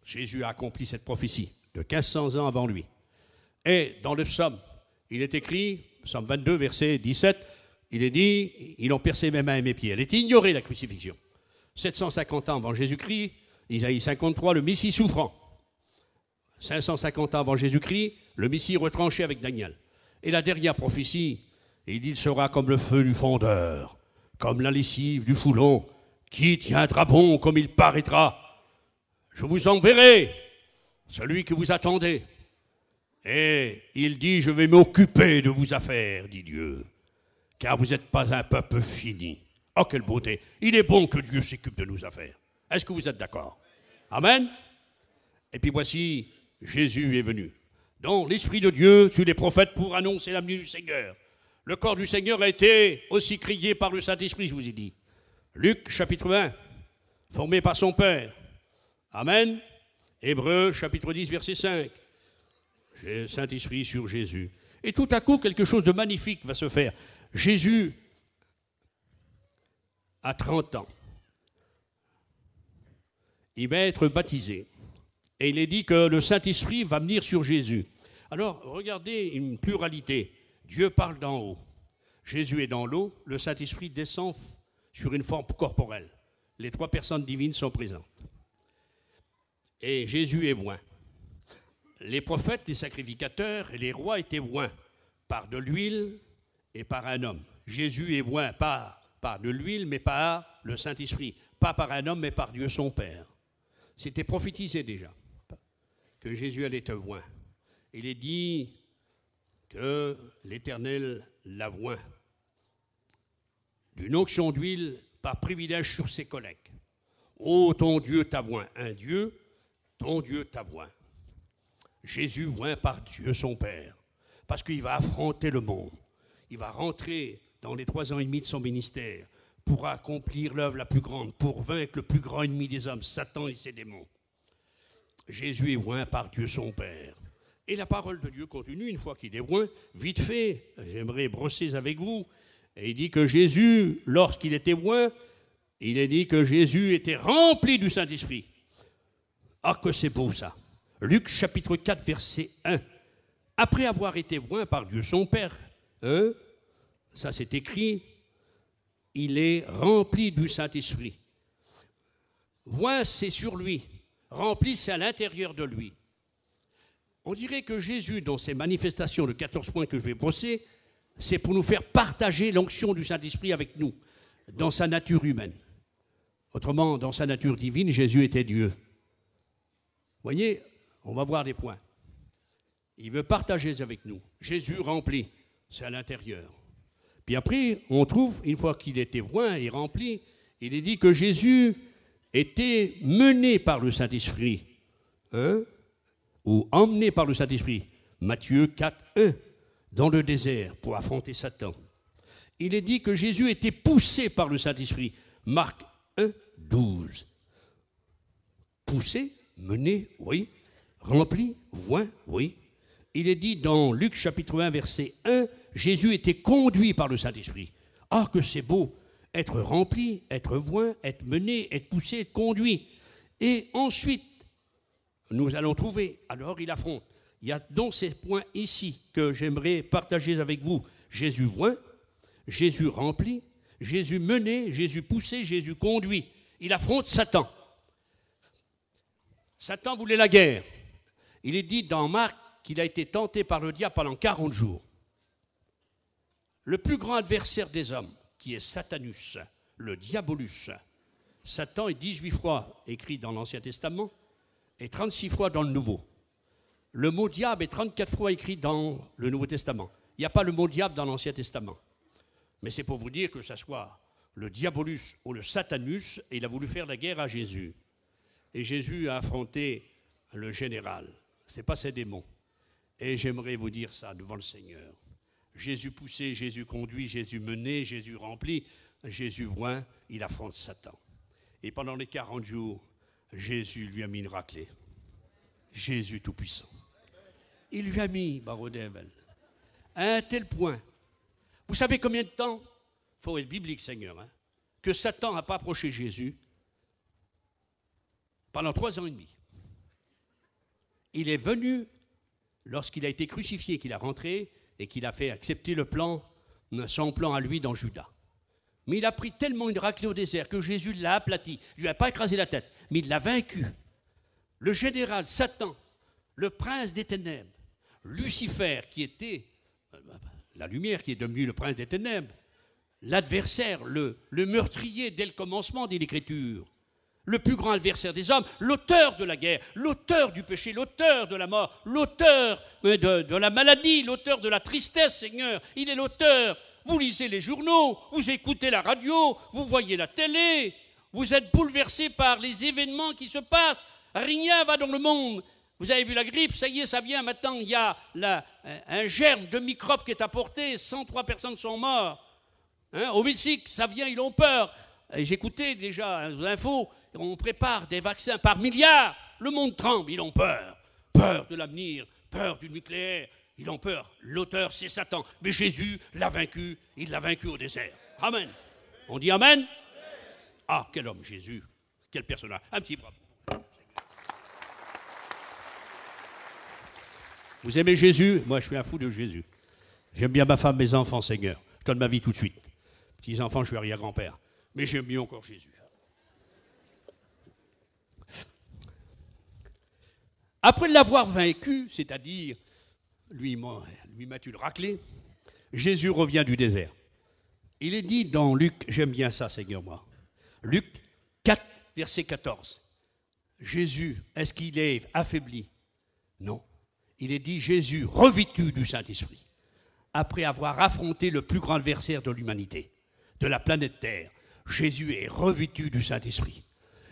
Jésus a accompli cette prophétie de 1500 ans avant lui. Et dans le psaume, il est écrit, psaume 22, verset 17, il est dit, ils ont percé mes mains et mes pieds. Elle était ignorée, la crucifixion. 750 ans avant Jésus-Christ, Isaïe 53, le Messie souffrant. 550 ans avant Jésus-Christ, le Messie retranché avec Daniel. Et la dernière prophétie, il dit, il sera comme le feu du fondeur, comme la lessive du foulon, qui tiendra bon comme il paraîtra. Je vous enverrai celui que vous attendez. Et il dit, je vais m'occuper de vos affaires, dit Dieu, car vous n'êtes pas un peuple fini. Oh, quelle beauté. Il est bon que Dieu s'occupe de nos affaires. Est-ce que vous êtes d'accord? Amen. Et puis voici, Jésus est venu. Donc, l'Esprit de Dieu sur les prophètes pour annoncer la venue du Seigneur. Le corps du Seigneur a été aussi crié par le Saint-Esprit, je vous ai dit. Luc, chapitre 20, formé par son Père. Amen. Hébreux, chapitre 10, verset 5. J'ai le Saint-Esprit sur Jésus. Et tout à coup, quelque chose de magnifique va se faire. Jésus a 30 ans. Il va être baptisé. Et il est dit que le Saint-Esprit va venir sur Jésus. Alors, regardez une pluralité. Dieu parle d'en haut. Jésus est dans l'eau. Le Saint-Esprit descend sur une forme corporelle. Les 3 personnes divines sont présentes. Et Jésus est oint. les prophètes, les sacrificateurs et les rois étaient oints par de l'huile et par un homme. Jésus est oint pas par de l'huile, mais par le Saint-Esprit. Pas par un homme, mais par Dieu son Père. C'était prophétisé déjà que Jésus allait être oint. Il est dit que l'Éternel l'a oint d'une onction d'huile par privilège sur ses collègues. Oh, ton Dieu t'a oint. Un Dieu, ton Dieu t'a oint. Jésus oint par Dieu son Père, parce qu'il va affronter le monde. Il va rentrer dans les 3 ans et demi de son ministère pour accomplir l'œuvre la plus grande, pour vaincre le plus grand ennemi des hommes, Satan et ses démons. Jésus est oint par Dieu son Père. Et la parole de Dieu continue, une fois qu'il est oint, vite fait, j'aimerais brosser avec vous, et il dit que Jésus, lorsqu'il était oint, il est dit que Jésus était rempli du Saint-Esprit. Ah, que c'est beau ça. Luc chapitre 4, verset 1. Après avoir été oint par Dieu son Père, ça c'est écrit, il est rempli du Saint-Esprit. Oint, c'est sur lui. Rempli, c'est à l'intérieur de lui. On dirait que Jésus, dans ses manifestations de 14 points que je vais brosser, c'est pour nous faire partager l'onction du Saint-Esprit avec nous, dans sa nature humaine. Autrement, dans sa nature divine, Jésus était Dieu. Vous voyez, on va voir des points. Il veut partager avec nous. Jésus rempli, c'est à l'intérieur. Puis après, on trouve, une fois qu'il était oint et rempli, il est dit que Jésus était mené par le Saint-Esprit, ou emmené par le Saint-Esprit. Matthieu 4, 1, dans le désert pour affronter Satan. Il est dit que Jésus était poussé par le Saint-Esprit. Marc 1, 12. Poussé, mené, oui. Rempli, oint, oui. Il est dit dans Luc chapitre 1, verset 1, Jésus était conduit par le Saint-Esprit. Ah, que c'est beau, être rempli, être oint, être mené, être poussé, être conduit. Et ensuite, nous allons trouver, alors il affronte. Il y a donc ces points ici que j'aimerais partager avec vous. Jésus oint, Jésus rempli, Jésus mené, Jésus poussé, Jésus conduit. Il affronte Satan. Satan voulait la guerre. Il est dit dans Marc qu'il a été tenté par le diable pendant 40 jours. Le plus grand adversaire des hommes, qui est Satanus, le diabolus. Satan est 18 fois écrit dans l'Ancien Testament et 36 fois dans le Nouveau. Le mot diable est 34 fois écrit dans le Nouveau Testament. Il n'y a pas le mot diable dans l'Ancien Testament. Mais c'est pour vous dire que ce soit le diabolus ou le satanus, et il a voulu faire la guerre à Jésus. Et Jésus a affronté le général. Ce n'est pas ses démons. Et j'aimerais vous dire ça devant le Seigneur. Jésus poussé, Jésus conduit, Jésus mené, Jésus rempli, Jésus oint, il affronte Satan. Et pendant les 40 jours, Jésus lui a mis une raclée. Jésus Tout-Puissant. Il lui a mis, Barodével, à un tel point. Vous savez combien de temps, il faut être biblique, Seigneur, que Satan n'a pas approché Jésus pendant 3 ans et demi. Il est venu, lorsqu'il a été crucifié, qu'il a rentré et qu'il a fait accepter son plan à lui dans Judas. Mais il a pris tellement une raclée au désert que Jésus l'a aplati. Il ne lui a pas écrasé la tête, mais il l'a vaincu. Le général Satan, le prince des ténèbres, Lucifer, qui était la lumière, qui est devenu le prince des ténèbres, l'adversaire, le meurtrier dès le commencement, dit l'Écriture, le plus grand adversaire des hommes, l'auteur de la guerre, l'auteur du péché, l'auteur de la mort, l'auteur de la maladie, l'auteur de la tristesse, Seigneur. Il est l'auteur. Vous lisez les journaux, vous écoutez la radio, vous voyez la télé, vous êtes bouleversés par les événements qui se passent. Rien va dans le monde. Vous avez vu la grippe, ça y est, ça vient. Maintenant, il y a un germe de microbe qui est apporté, 103 personnes sont mortes. Au Mexique, ça vient, ils ont peur. J'écoutais déjà les infos, on prépare des vaccins par milliards. Le monde tremble, ils ont peur. Peur de l'avenir, peur du nucléaire, ils ont peur. L'auteur, c'est Satan. Mais Jésus l'a vaincu, il l'a vaincu au désert. Amen. On dit Amen? Ah, quel homme, Jésus. Quel personnage. Un petit bravo. Vous aimez Jésus? Moi, je suis un fou de Jésus. J'aime bien ma femme, mes enfants, Seigneur. Je donne ma vie tout de suite. Petits-enfants, je suis arrière-grand-père. Mais j'aime mieux encore Jésus. Après l'avoir vaincu, c'est-à-dire lui m'a-tu le raclé, Jésus revient du désert. Il est dit dans Luc, j'aime bien ça, Seigneur, moi. Luc 4, verset 14. Jésus, est-ce qu'il est affaibli? Non. Il est dit Jésus, revêtu du Saint-Esprit, après avoir affronté le plus grand adversaire de l'humanité, de la planète Terre, Jésus est revêtu du Saint-Esprit.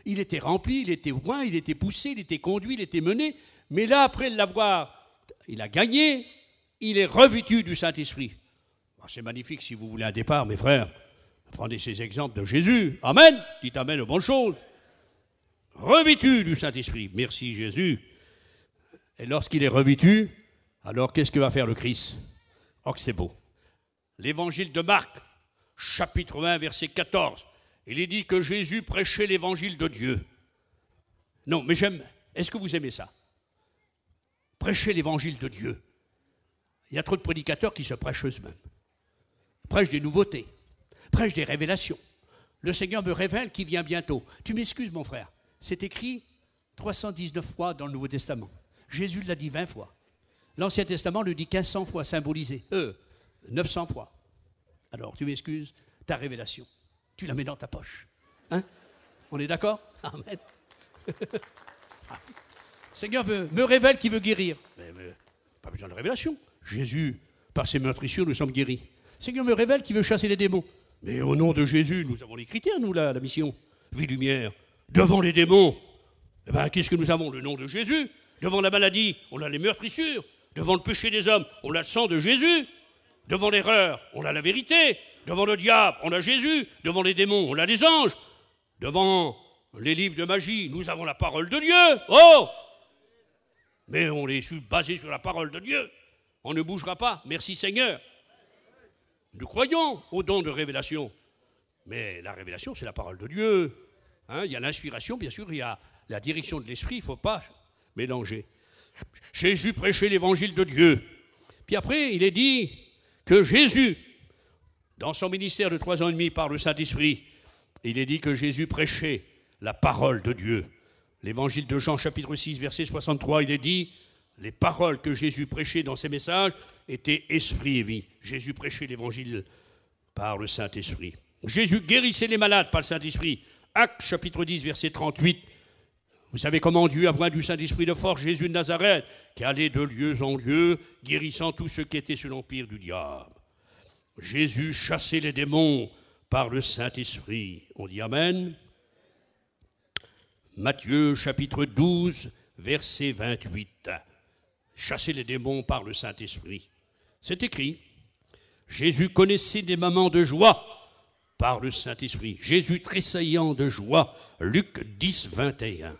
Il était rempli, il était oint, il était poussé, il était conduit, il était mené, mais là, après l'avoir, il a gagné, il est revêtu du Saint-Esprit. C'est magnifique si vous voulez un départ, mes frères. Prenez ces exemples de Jésus. Amen. Dites amen aux bonnes choses. Revêtu du Saint-Esprit. Merci Jésus. Et lorsqu'il est revêtu, alors qu'est-ce que va faire le Christ? Oh, que c'est beau. L'évangile de Marc, chapitre 1, verset 14. Il est dit que Jésus prêchait l'évangile de Dieu. Non, mais j'aime. Est-ce que vous aimez ça? Prêcher l'évangile de Dieu. Il y a trop de prédicateurs qui se prêchent eux-mêmes. Prêchent des nouveautés. Prêchent des révélations. Le Seigneur me révèle qu'il vient bientôt. Tu m'excuses, mon frère. C'est écrit 319 fois dans le Nouveau Testament. Jésus l'a dit 20 fois. L'Ancien Testament le dit 1500 fois, symbolisé. 900 fois. Alors, tu m'excuses, ta révélation, tu la mets dans ta poche. Hein? On est d'accord? Amen. Seigneur me révèle qu'il veut guérir. Mais, pas besoin de révélation. Jésus, par ses meurtrissures, nous sommes guéris. Seigneur me révèle qu'il veut chasser les démons. Mais au nom de Jésus, nous avons les critères, nous, la mission. Vie, lumière. Devant les démons, eh ben, qu'est-ce que nous avons? Le nom de Jésus. Devant la maladie, on a les meurtrissures. Devant le péché des hommes, on a le sang de Jésus. Devant l'erreur, on a la vérité. Devant le diable, on a Jésus. Devant les démons, on a les anges. Devant les livres de magie, nous avons la parole de Dieu. Oh! Mais on est basé sur la parole de Dieu. On ne bougera pas. Merci Seigneur. Nous croyons au don de révélation. Mais la révélation, c'est la parole de Dieu. Hein, il y a l'inspiration, bien sûr, il y a la direction de l'esprit, il ne faut pas mélanger. Jésus prêchait l'évangile de Dieu. Puis après, il est dit que Jésus, dans son ministère de 3 ans et demi par le Saint-Esprit, il est dit que Jésus prêchait la parole de Dieu. L'évangile de Jean, chapitre 6, verset 63, il est dit, les paroles que Jésus prêchait dans ses messages étaient esprit et vie. Jésus prêchait l'évangile par le Saint-Esprit. Jésus guérissait les malades par le Saint-Esprit. Actes, chapitre 10, verset 38. Vous savez comment Dieu a oint du Saint-Esprit de force Jésus de Nazareth, qui allait de lieu en lieu, guérissant tous ceux qui étaient sous l'empire du diable. Jésus chassait les démons par le Saint-Esprit. On dit Amen. Matthieu, chapitre 12, verset 28. Chasser les démons par le Saint-Esprit. C'est écrit. Jésus connaissait des moments de joie par le Saint-Esprit. Jésus tressaillant de joie. Luc 10, 21.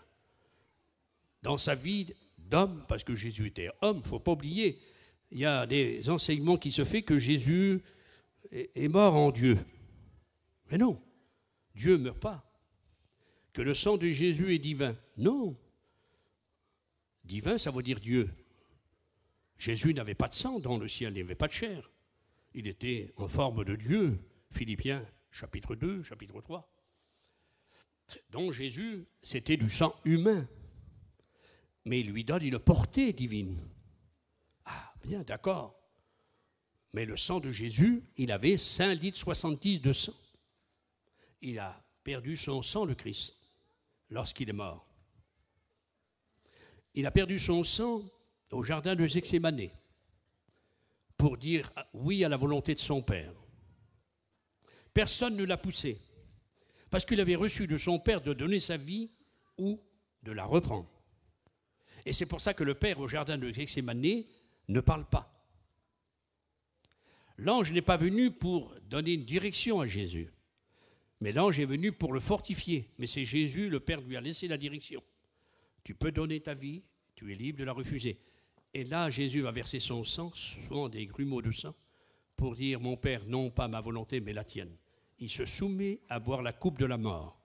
Dans sa vie d'homme, parce que Jésus était homme, il ne faut pas oublier, il y a des enseignements qui se font que Jésus est mort en Dieu. Mais non, Dieu ne meurt pas. Que le sang de Jésus est divin. Non. Divin, ça veut dire Dieu. Jésus n'avait pas de sang dans le ciel, il n'avait pas de chair. Il était en forme de Dieu. Philippiens, chapitre 2, chapitre 3. Donc Jésus, c'était du sang humain. Mais il lui donne une portée divine. Ah, bien, d'accord. Mais le sang de Jésus, il avait 5 litres 70 de sang. Il a perdu son sang, le Christ, lorsqu'il est mort. Il a perdu son sang au jardin de Gethsémani pour dire oui à la volonté de son Père. Personne ne l'a poussé parce qu'il avait reçu de son Père de donner sa vie ou de la reprendre. Et c'est pour ça que le Père au jardin de Gethsémani ne parle pas. L'ange n'est pas venu pour donner une direction à Jésus, mais l'ange est venu pour le fortifier. Mais c'est Jésus, le Père lui a laissé la direction. Tu peux donner ta vie, tu es libre de la refuser. Et là, Jésus va verser son sang, souvent des grumeaux de sang, pour dire, mon Père, non pas ma volonté, mais la tienne. Il se soumet à boire la coupe de la mort.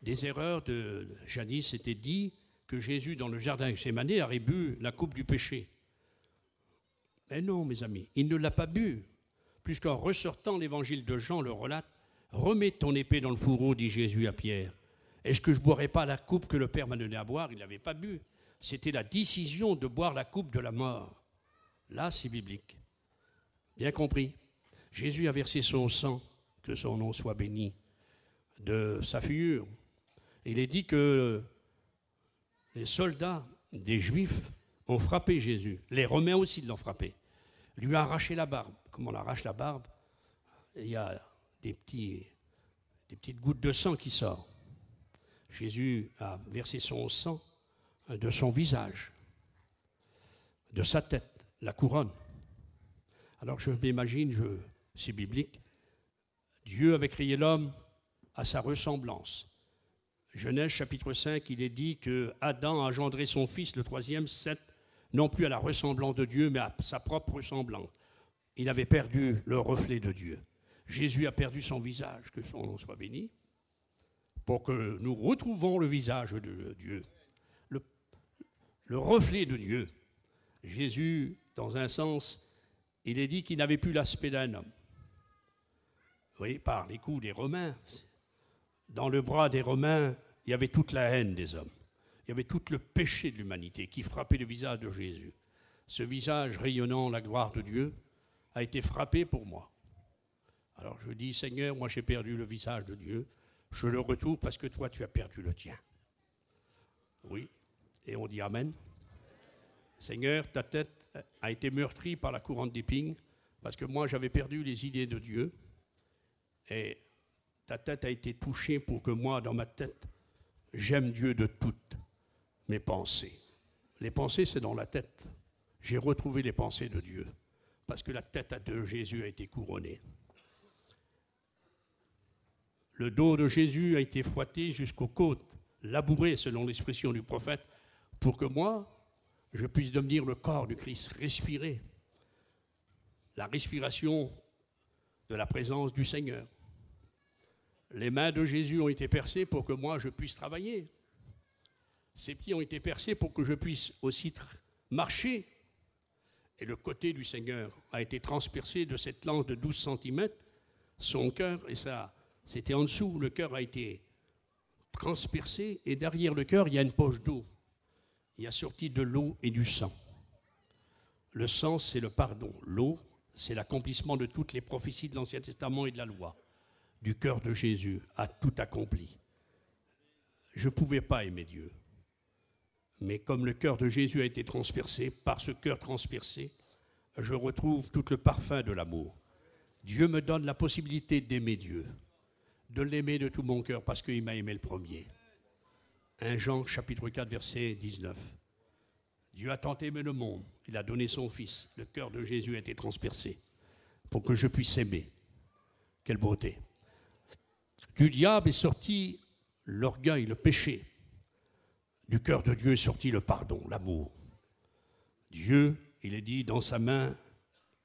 Des erreurs de jadis, c'était dit que Jésus, dans le jardin de Gethsémani, aurait bu la coupe du péché. Mais non, mes amis, il ne l'a pas bu, puisqu'en ressortant l'évangile de Jean le relate, remets ton épée dans le fourreau, dit Jésus à Pierre. Est-ce que je ne boirai pas la coupe que le Père m'a donnée à boire? Il n'avait pas bu. c'était la décision de boire la coupe de la mort. Là, c'est biblique. Bien compris. Jésus a versé son sang, que son nom soit béni, de sa figure. Il est dit que les soldats des Juifs ont frappé Jésus. Les Romains aussi l'ont frappé. Lui a arraché la barbe. Comme on arrache la barbe, il y a des petites gouttes de sang qui sortent. Jésus a versé son sang de son visage, de sa tête, la couronne. Alors je m'imagine, c'est biblique, Dieu avait créé l'homme à sa ressemblance. Genèse chapitre 5, il est dit que Adam a engendré son fils, le troisième, Seth, non plus à la ressemblance de Dieu, mais à sa propre ressemblance. Il avait perdu le reflet de Dieu. Jésus a perdu son visage, que son nom soit béni, pour que nous retrouvons le visage de Dieu, le reflet de Dieu. Jésus, dans un sens, il est dit qu'il n'avait plus l'aspect d'un homme. Oui, par les coups des Romains. Dans le bras des Romains, il y avait toute la haine des hommes. Il y avait tout le péché de l'humanité qui frappait le visage de Jésus. Ce visage rayonnant la gloire de Dieu a été frappé pour moi. Alors je dis, Seigneur, moi j'ai perdu le visage de Dieu. Je le retrouve parce que toi, tu as perdu le tien. Oui, et on dit Amen. Seigneur, ta tête a été meurtrie par la couronne d'épines parce que moi, j'avais perdu les idées de Dieu. Et ta tête a été touchée pour que moi, dans ma tête, j'aime Dieu de toutes mes pensées. Les pensées, c'est dans la tête. J'ai retrouvé les pensées de Dieu parce que la tête de Jésus a été couronnée. Le dos de Jésus a été fouetté jusqu'aux côtes, labouré selon l'expression du prophète, pour que moi, je puisse devenir le corps du Christ, respirer. La respiration de la présence du Seigneur. Les mains de Jésus ont été percées pour que moi, je puisse travailler. Ses pieds ont été percés pour que je puisse aussi marcher. Et le côté du Seigneur a été transpercé de cette lance de 12 cm, son cœur, et ça, c'était en dessous, le cœur a été transpercé, et derrière le cœur, il y a une poche d'eau. Il y a sorti de l'eau et du sang. Le sang, c'est le pardon. L'eau, c'est l'accomplissement de toutes les prophéties de l'Ancien Testament et de la loi. Du cœur de Jésus a tout accompli. Je ne pouvais pas aimer Dieu. Mais comme le cœur de Jésus a été transpercé, par ce cœur transpercé, je retrouve tout le parfum de l'amour. Dieu me donne la possibilité d'aimer Dieu, de l'aimer de tout mon cœur parce qu'il m'a aimé le premier. 1 Jean chapitre 4 verset 19. Dieu a tant aimé le monde, il a donné son Fils. Le cœur de Jésus a été transpercé pour que je puisse aimer. Quelle beauté! Du diable est sorti l'orgueil, le péché. Du cœur de Dieu est sorti le pardon, l'amour. Dieu, il est dit, dans sa main,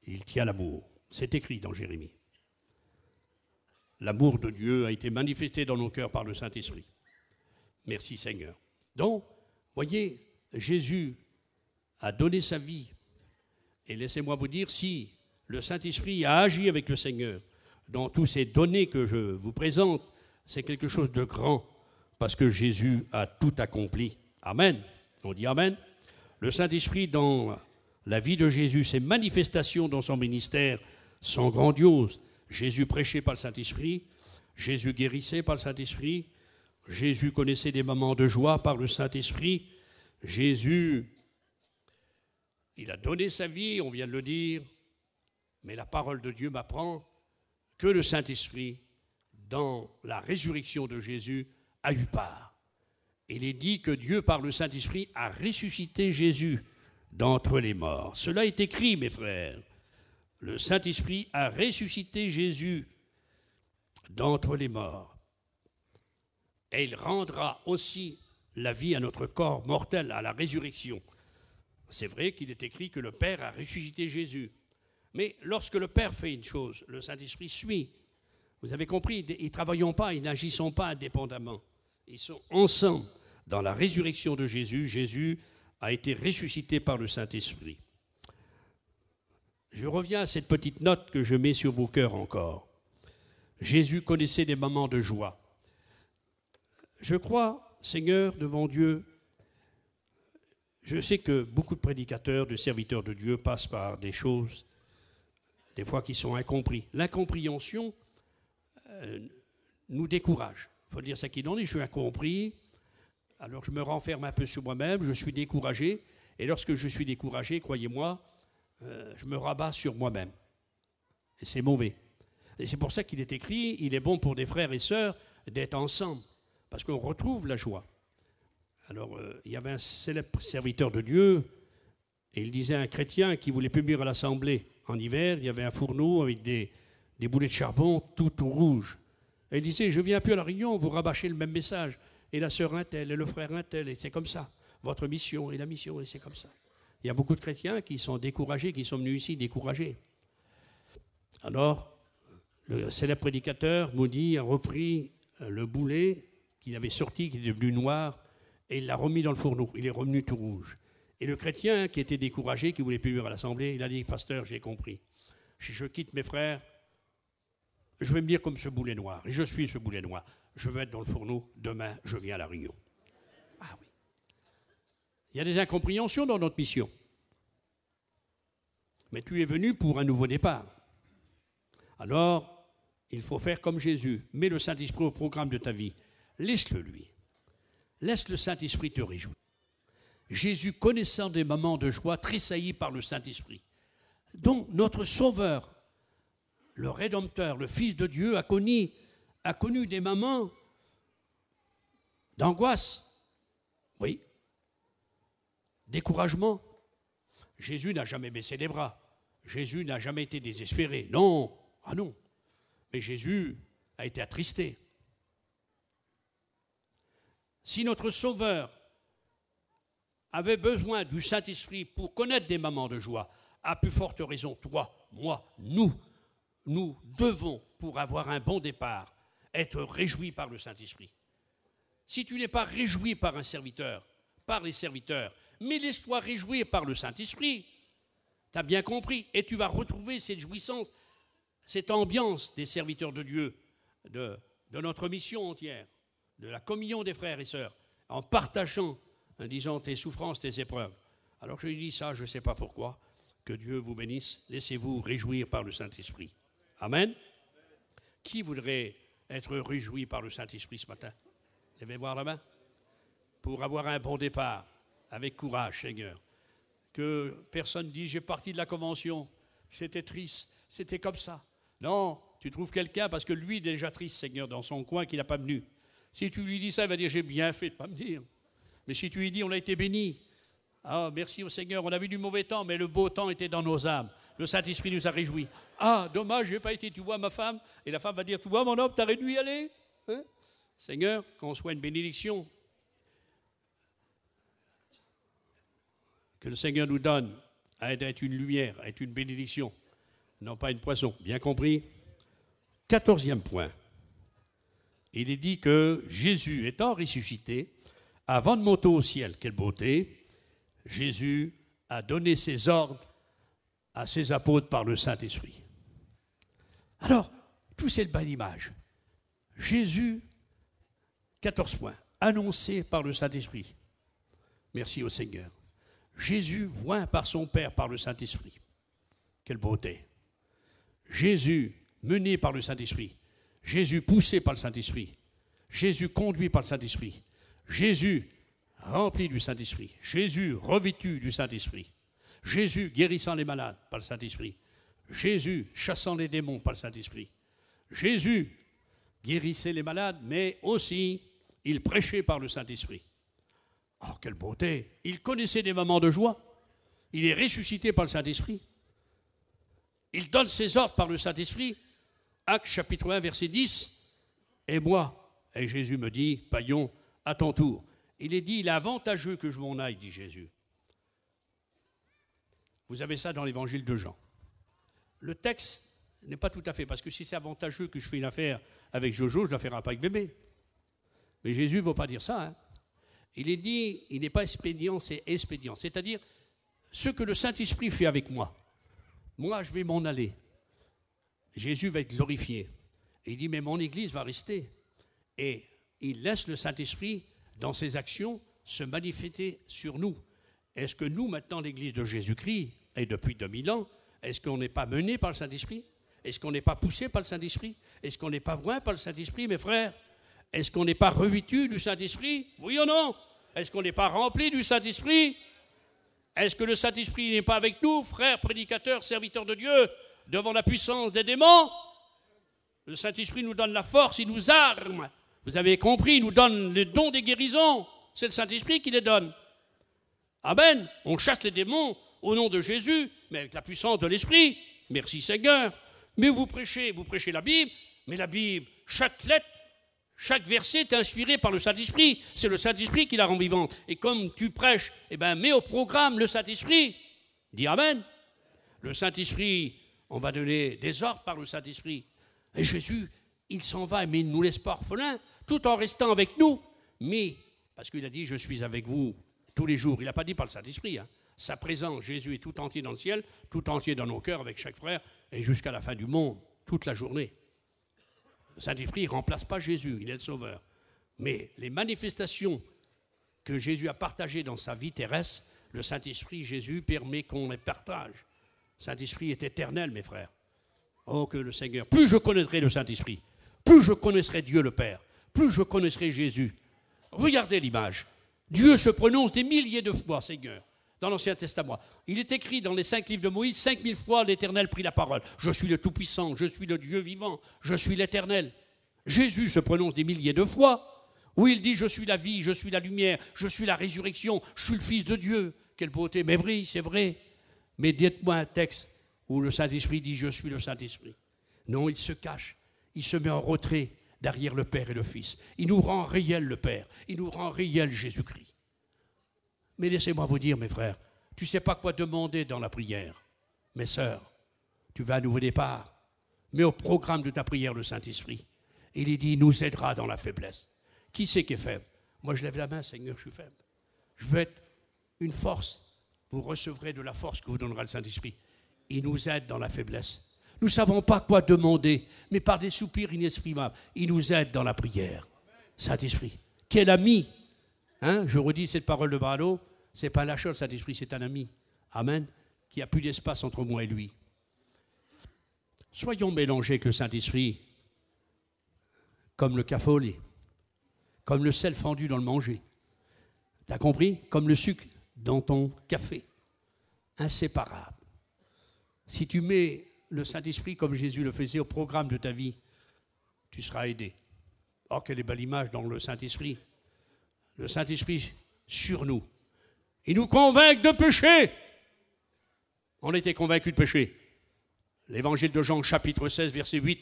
il tient l'amour. C'est écrit dans Jérémie. L'amour de Dieu a été manifesté dans nos cœurs par le Saint-Esprit. Merci Seigneur. Donc, voyez, Jésus a donné sa vie. Et laissez-moi vous dire, si le Saint-Esprit a agi avec le Seigneur dans tous ces données que je vous présente, c'est quelque chose de grand parce que Jésus a tout accompli. Amen. On dit Amen. Le Saint-Esprit dans la vie de Jésus, ses manifestations dans son ministère sont grandioses. Jésus prêchait par le Saint-Esprit, Jésus guérissait par le Saint-Esprit, Jésus connaissait des moments de joie par le Saint-Esprit, Jésus, il a donné sa vie, on vient de le dire, mais la parole de Dieu m'apprend que le Saint-Esprit, dans la résurrection de Jésus, a eu part. Il est dit que Dieu, par le Saint-Esprit, a ressuscité Jésus d'entre les morts. Cela est écrit, mes frères. Le Saint-Esprit a ressuscité Jésus d'entre les morts. Et il rendra aussi la vie à notre corps mortel, à la résurrection. C'est vrai qu'il est écrit que le Père a ressuscité Jésus. Mais lorsque le Père fait une chose, le Saint-Esprit suit. Vous avez compris, ils ne travaillent pas, ils n'agissent pas indépendamment. Ils sont ensemble. Dans la résurrection de Jésus, Jésus a été ressuscité par le Saint-Esprit. Je reviens à cette petite note que je mets sur vos cœurs encore. Jésus connaissait des moments de joie. Je crois, Seigneur, devant Dieu, Je sais que beaucoup de prédicateurs, de serviteurs de Dieu passent par des choses, des fois qui sont incomprises. L'incompréhension nous décourage. Il faut dire ça qu'il en est, je suis incompris, alors je me renferme un peu sur moi-même, je suis découragé, et lorsque je suis découragé, croyez-moi, je me rabats sur moi-même. Et c'est mauvais. Et c'est pour ça qu'il est écrit, il est bon pour des frères et sœurs d'être ensemble, parce qu'on retrouve la joie. Alors, il y avait un célèbre serviteur de Dieu, et il disait à un chrétien qui voulait publier à l'assemblée en hiver, il y avait un fourneau avec des boulets de charbon tout rouges. Et il disait, je viens plus à la réunion, vous rabâchez le même message. Et la sœur un tel, et le frère un tel, et c'est comme ça. Votre mission et la mission, et c'est comme ça. Il y a beaucoup de chrétiens qui sont découragés, qui sont venus ici découragés. Alors, le célèbre prédicateur, Moody, a repris le boulet qu'il avait sorti, qui était devenu noir, et il l'a remis dans le fourneau. Il est revenu tout rouge. Et le chrétien, qui était découragé, qui voulait plus venir à l'assemblée, il a dit, pasteur, j'ai compris. Je quitte mes frères, je vais me dire comme ce boulet noir. Et je suis ce boulet noir. Je vais être dans le fourneau. Demain, je viens à la réunion. Ah oui. Il y a des incompréhensions dans notre mission. Mais tu es venu pour un nouveau départ. Alors, il faut faire comme Jésus. Mets le Saint-Esprit au programme de ta vie. Laisse-le lui. Laisse le Saint-Esprit te réjouir. Jésus, connaissant des moments de joie, tressaillit par le Saint-Esprit. Donc, notre Sauveur, le Rédempteur, le Fils de Dieu, a connu des moments d'angoisse. Oui. Découragement. Jésus n'a jamais baissé les bras. Jésus n'a jamais été désespéré. Non. Ah non. Mais Jésus a été attristé. Si notre Sauveur avait besoin du Saint-Esprit pour connaître des moments de joie, à plus forte raison, toi, moi, nous devons, pour avoir un bon départ, être réjouis par le Saint-Esprit. Si tu n'es pas réjoui par un serviteur, par les serviteurs, mais laisse-toi réjouir par le Saint-Esprit, tu as bien compris, et tu vas retrouver cette jouissance, cette ambiance des serviteurs de Dieu, de notre mission entière, de la communion des frères et sœurs, en partageant, en disant tes souffrances, tes épreuves. Alors je lui dis ça, je ne sais pas pourquoi, que Dieu vous bénisse, laissez-vous réjouir par le Saint-Esprit. Amen. Qui voudrait être réjoui par le Saint-Esprit ce matin? Levez voir la main. Pour avoir un bon départ, avec courage, Seigneur. Que personne dise, j'ai parti de la convention, c'était triste, c'était comme ça. Non, tu trouves quelqu'un parce que lui est déjà triste, Seigneur, dans son coin, qu'il n'a pas venu. Si tu lui dis ça, il va dire, j'ai bien fait de ne pas me dire. Mais si tu lui dis, on a été bénis. Ah, merci au Seigneur, on a vu du mauvais temps, mais le beau temps était dans nos âmes. Le Saint-Esprit nous a réjouis. Ah, dommage, je n'ai pas été, tu vois ma femme. Et la femme va dire, tu vois mon homme, tu aurais dû y aller. Hein? Seigneur, qu'on soit une bénédiction. Que le Seigneur nous donne à être une lumière, à être une bénédiction, non pas une poisson. Bien compris? 14e point. Il est dit que Jésus étant ressuscité, avant de monter au ciel, quelle beauté, Jésus a donné ses ordres à ses apôtres par le Saint-Esprit. Alors, tout c'est le bas d'image. Jésus, 14 points, annoncé par le Saint-Esprit. Merci au Seigneur. Jésus, oint par son Père par le Saint-Esprit. Quelle beauté. Jésus, mené par le Saint-Esprit. Jésus, poussé par le Saint-Esprit. Jésus, conduit par le Saint-Esprit. Jésus, rempli du Saint-Esprit. Jésus, revêtu du Saint-Esprit. Jésus, guérissant les malades par le Saint-Esprit. Jésus, chassant les démons par le Saint-Esprit. Jésus, guérissait les malades, mais aussi, il prêchait par le Saint-Esprit. Oh, quelle beauté! Il connaissait des moments de joie. Il est ressuscité par le Saint-Esprit. Il donne ses ordres par le Saint-Esprit. Actes chapitre 1, verset 10. Et moi, et Jésus me dit, païen, à ton tour. Il est dit, il est avantageux que je m'en aille, dit Jésus. Vous avez ça dans l'évangile de Jean. Le texte n'est pas tout à fait, parce que si c'est avantageux que je fais une affaire avec Jojo, je ne la ferai pas avec bébé. Mais Jésus ne va pas dire ça. Hein. Il est dit, il n'est pas expédient, c'est expédient. C'est-à-dire, ce que le Saint-Esprit fait avec moi, moi je vais m'en aller. Jésus va être glorifié. Et il dit, mais mon Église va rester. Et il laisse le Saint-Esprit, dans ses actions, se manifester sur nous. est-ce que nous, maintenant, l'Église de Jésus-Christ, et depuis 2000 ans, est-ce qu'on n'est pas mené par le Saint-Esprit? Est-ce qu'on n'est pas poussé par le Saint-Esprit? Est-ce qu'on n'est pas loin par le Saint-Esprit, mes frères? Est-ce qu'on n'est pas revêtu du Saint-Esprit? Oui ou non? Est-ce qu'on n'est pas rempli du Saint-Esprit? Est-ce que le Saint-Esprit n'est pas avec nous, frères, prédicateurs, serviteurs de Dieu, devant la puissance des démons? Le Saint-Esprit nous donne la force, il nous arme. Vous avez compris, il nous donne le don des guérisons. C'est le Saint-Esprit qui les donne. Amen. On chasse les démons au nom de Jésus, mais avec la puissance de l'Esprit. Merci Seigneur. Mais vous prêchez la Bible, mais la Bible, chaque lettre, chaque verset est inspiré par le Saint-Esprit. C'est le Saint-Esprit qui la rend vivante. Et comme tu prêches, mets au programme le Saint-Esprit. Dis Amen. Le Saint-Esprit, on va donner des ordres par le Saint-Esprit. Et Jésus, il s'en va, mais il ne nous laisse pas orphelins, tout en restant avec nous. Mais, parce qu'il a dit, je suis avec vous tous les jours. Il n'a pas dit par le Saint-Esprit. Sa présence, Jésus est tout entier dans le ciel, tout entier dans nos cœurs avec chaque frère, et jusqu'à la fin du monde, toute la journée. Le Saint-Esprit ne remplace pas Jésus, il est le Sauveur. Mais les manifestations que Jésus a partagées dans sa vie terrestre, le Saint-Esprit, Jésus, permet qu'on les partage. Le Saint-Esprit est éternel, mes frères. Oh, que le Seigneur, plus je connaîtrai le Saint-Esprit, plus je connaîtrai Dieu le Père, plus je connaîtrai Jésus. Regardez l'image. Dieu se prononce des milliers de fois, Seigneur, dans l'Ancien Testament. Il est écrit dans les 5 livres de Moïse, 5000 fois l'Éternel prit la parole. Je suis le Tout-Puissant, je suis le Dieu vivant, je suis l'Éternel. Jésus se prononce des milliers de fois, où il dit, je suis la vie, je suis la lumière, je suis la résurrection, je suis le Fils de Dieu. Quelle beauté, mais oui, c'est vrai. Mais dites-moi un texte où le Saint-Esprit dit, je suis le Saint-Esprit. Non, il se cache, il se met en retrait derrière le Père et le Fils. Il nous rend réel le Père, il nous rend réel Jésus-Christ. Mais laissez-moi vous dire, mes frères, tu ne sais pas quoi demander dans la prière. Mes sœurs, tu veux un nouveau départ. Mets au programme de ta prière le Saint-Esprit. Il dit, il nous aidera dans la faiblesse. Qui c'est qui est faible? Moi, je lève la main, Seigneur, je suis faible. Je veux être une force. Vous recevrez de la force que vous donnera le Saint-Esprit. Il nous aide dans la faiblesse. Nous ne savons pas quoi demander, mais par des soupirs inexprimables, il nous aide dans la prière. Saint-Esprit, quel ami! Je redis cette parole de Brado, ce n'est pas la chose, Saint-Esprit, c'est un ami. Amen. Qui a plus d'espace entre moi et lui. Soyons mélangés que le Saint-Esprit, comme le café au lait, comme le sel fendu dans le manger. T'as compris? Comme le sucre dans ton café. Inséparable. Si tu mets le Saint-Esprit comme Jésus le faisait au programme de ta vie, tu seras aidé. Oh, quelle belle image dans le Saint-Esprit. Le Saint-Esprit sur nous. Il nous convainc de péché. On était convaincus de péché. L'évangile de Jean, chapitre 16, verset 8.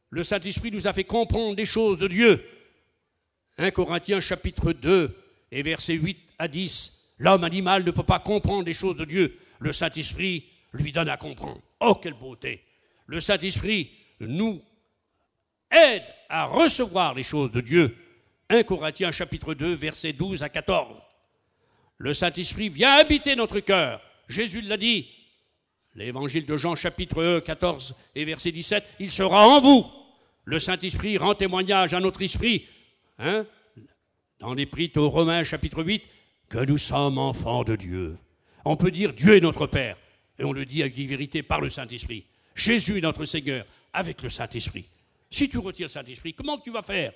Le Saint-Esprit nous a fait comprendre des choses de Dieu. 1 Corinthiens, chapitre 2, et versets 8 à 10. L'homme animal ne peut pas comprendre les choses de Dieu. Le Saint-Esprit lui donne à comprendre. Oh, quelle beauté! Le Saint-Esprit nous aide à recevoir les choses de Dieu. 1 Corinthiens chapitre 2, versets 12 à 14. Le Saint-Esprit vient habiter notre cœur. Jésus l'a dit. L'évangile de Jean chapitre 1, 14 et verset 17. Il sera en vous. Le Saint-Esprit rend témoignage à notre esprit. Dans l'Épître aux Romains chapitre 8, que nous sommes enfants de Dieu. On peut dire Dieu est notre Père. Et on le dit avec vérité par le Saint-Esprit. Jésus est notre Seigneur avec le Saint-Esprit. Si tu retires le Saint-Esprit, comment tu vas faire?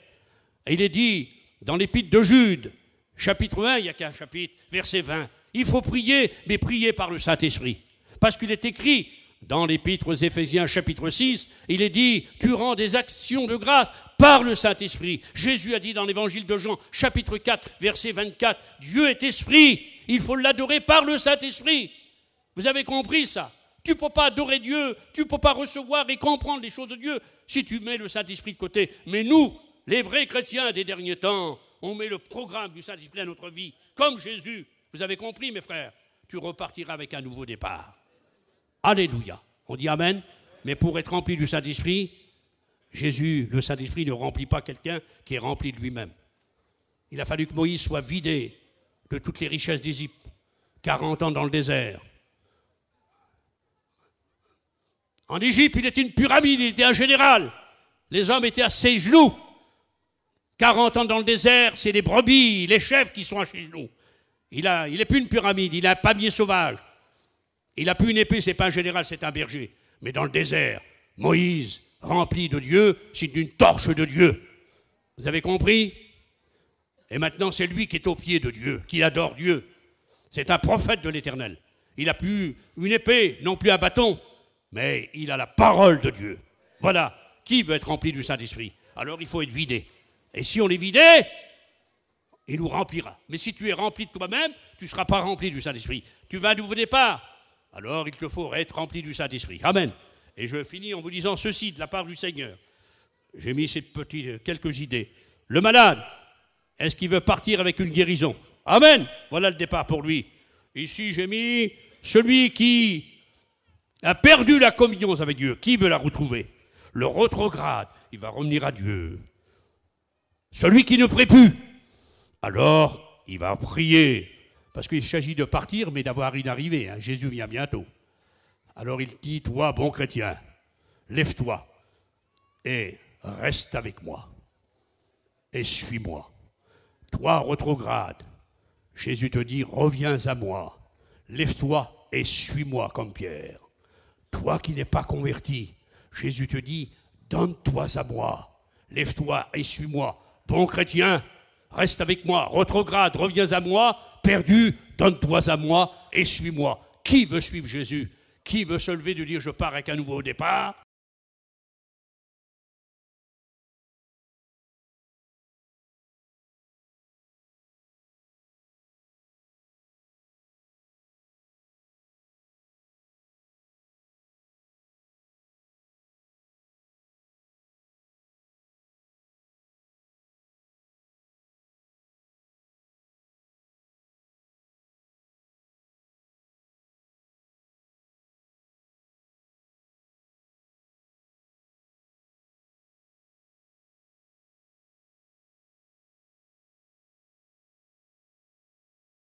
Et il est dit dans l'Épître de Jude, chapitre 1, il n'y a qu'un chapitre, verset 20. Il faut prier, mais prier par le Saint-Esprit. Parce qu'il est écrit dans l'Épître aux Éphésiens, chapitre 6, il est dit, tu rends des actions de grâce par le Saint-Esprit. Jésus a dit dans l'Évangile de Jean, chapitre 4, verset 24, Dieu est esprit, il faut l'adorer par le Saint-Esprit. Vous avez compris ça? Tu ne peux pas adorer Dieu, tu ne peux pas recevoir et comprendre les choses de Dieu si tu mets le Saint-Esprit de côté. Mais nous, les vrais chrétiens des derniers temps, on met le programme du Saint-Esprit à notre vie, comme Jésus. Vous avez compris, mes frères? Tu repartiras avec un nouveau départ. Alléluia. On dit Amen. Mais pour être rempli du Saint-Esprit, Jésus, le Saint-Esprit, ne remplit pas quelqu'un qui est rempli de lui-même. Il a fallu que Moïse soit vidé de toutes les richesses d'Égypte. 40 ans dans le désert. En Égypte, il était une pyramide, il était un général. Les hommes étaient à ses genoux. 40 ans dans le désert, c'est les brebis, les chèvres qui sont à ses genoux. Il n'est plus une pyramide, il a un palmier sauvage. Il n'a plus une épée, c'est pas un général, c'est un berger. Mais dans le désert, Moïse, rempli de Dieu, c'est une torche de Dieu. Vous avez compris? Et maintenant, c'est lui qui est au pied de Dieu, qui adore Dieu. C'est un prophète de l'Éternel. Il n'a plus une épée, non plus un bâton, mais il a la parole de Dieu. Voilà. Qui veut être rempli du Saint-Esprit? Alors il faut être vidé. Et si on est vidé, il nous remplira. Mais si tu es rempli de toi-même, tu ne seras pas rempli du Saint-Esprit. Tu vas à nouveau départ. Alors il te faut être rempli du Saint-Esprit. Amen. Et je finis en vous disant ceci de la part du Seigneur. J'ai mis ces quelques idées. Le malade, est-ce qu'il veut partir avec une guérison? Amen. Voilà le départ pour lui. Ici, j'ai mis celui qui a perdu la communion avec Dieu. Qui veut la retrouver? Le rétrograde, il va revenir à Dieu. Celui qui ne prie plus, alors il va prier. Parce qu'il s'agit de partir, mais d'avoir une arrivée. Hein. Jésus vient bientôt. Alors il dit, toi, bon chrétien, lève-toi et reste avec moi. Et suis-moi. Toi, rétrograde, Jésus te dit, reviens à moi. Lève-toi et suis-moi comme Pierre. Toi qui n'es pas converti, Jésus te dit, donne-toi à moi. Lève-toi et suis-moi. Bon chrétien, reste avec moi. Rétrograde, reviens à moi. Perdu, donne-toi à moi et suis-moi. Qui veut suivre Jésus? Qui veut se lever de dire, je pars avec un nouveau départ?